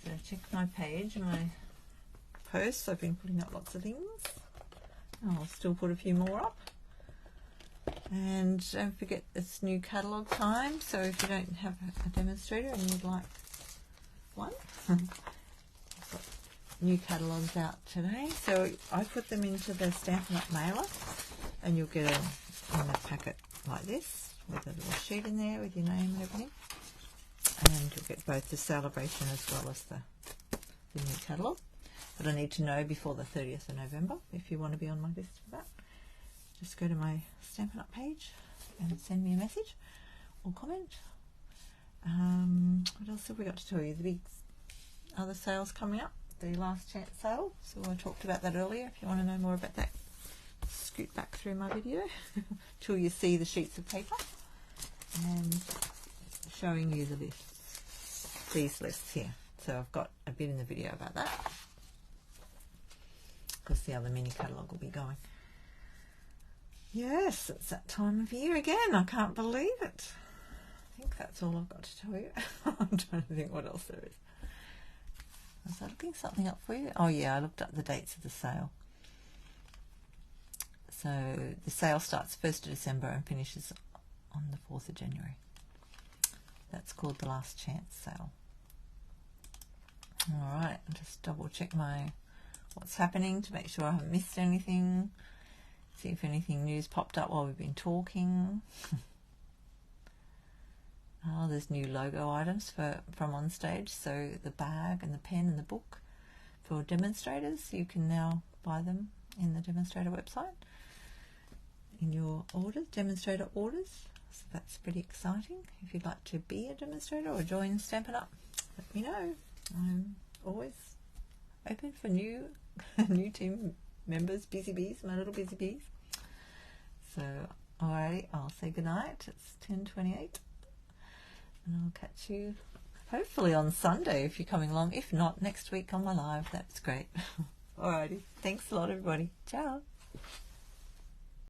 So check my page, my posts. I've been putting up lots of things. I'll still put a few more up. And don't forget it's new catalogue time, so if you don't have a demonstrator and you'd like one, I've got new catalogues out today. So I put them into the Stampin' Up mailer, and you'll get a packet like this with a little sheet in there with your name and everything. And you'll get both the celebration as well as the new catalogue. But I need to know before the 30th of November if you want to be on my list for that. Just go to my Stampin' Up page and send me a message or comment. What else have we got to tell you? The big other sales coming up, the last chance sale. So I talked about that earlier. If you want to know more about that, scoot back through my video till you see the sheets of paper and showing you the lists, these lists here. So I've got a bit in the video about that because the other mini catalogue will be going. Yes, it's that time of year again. I can't believe it. I think that's all I've got to tell you. I'm trying to think what else there is. Was I looking something up for you? Oh yeah, I looked up the dates of the sale. So the sale starts 1st of December and finishes on the 4th of January. That's called the last chance sale. Alright, I'll just double check what's happening to make sure I haven't missed anything. See if anything new's popped up while we've been talking. Oh, there's new logo items from On Stage. So the bag and the pen and the book for demonstrators. You can now buy them in the demonstrator website in your orders, demonstrator orders. So that's pretty exciting. If you'd like to be a demonstrator or join Stampin' Up, let me know. I'm always open for new team members, busy bees, my little busy bees. So, alrighty, I'll say goodnight. It's 10:28, and I'll catch you hopefully on Sunday if you're coming along. If not, next week on my live. That's great. Alrighty, thanks a lot, everybody. Ciao.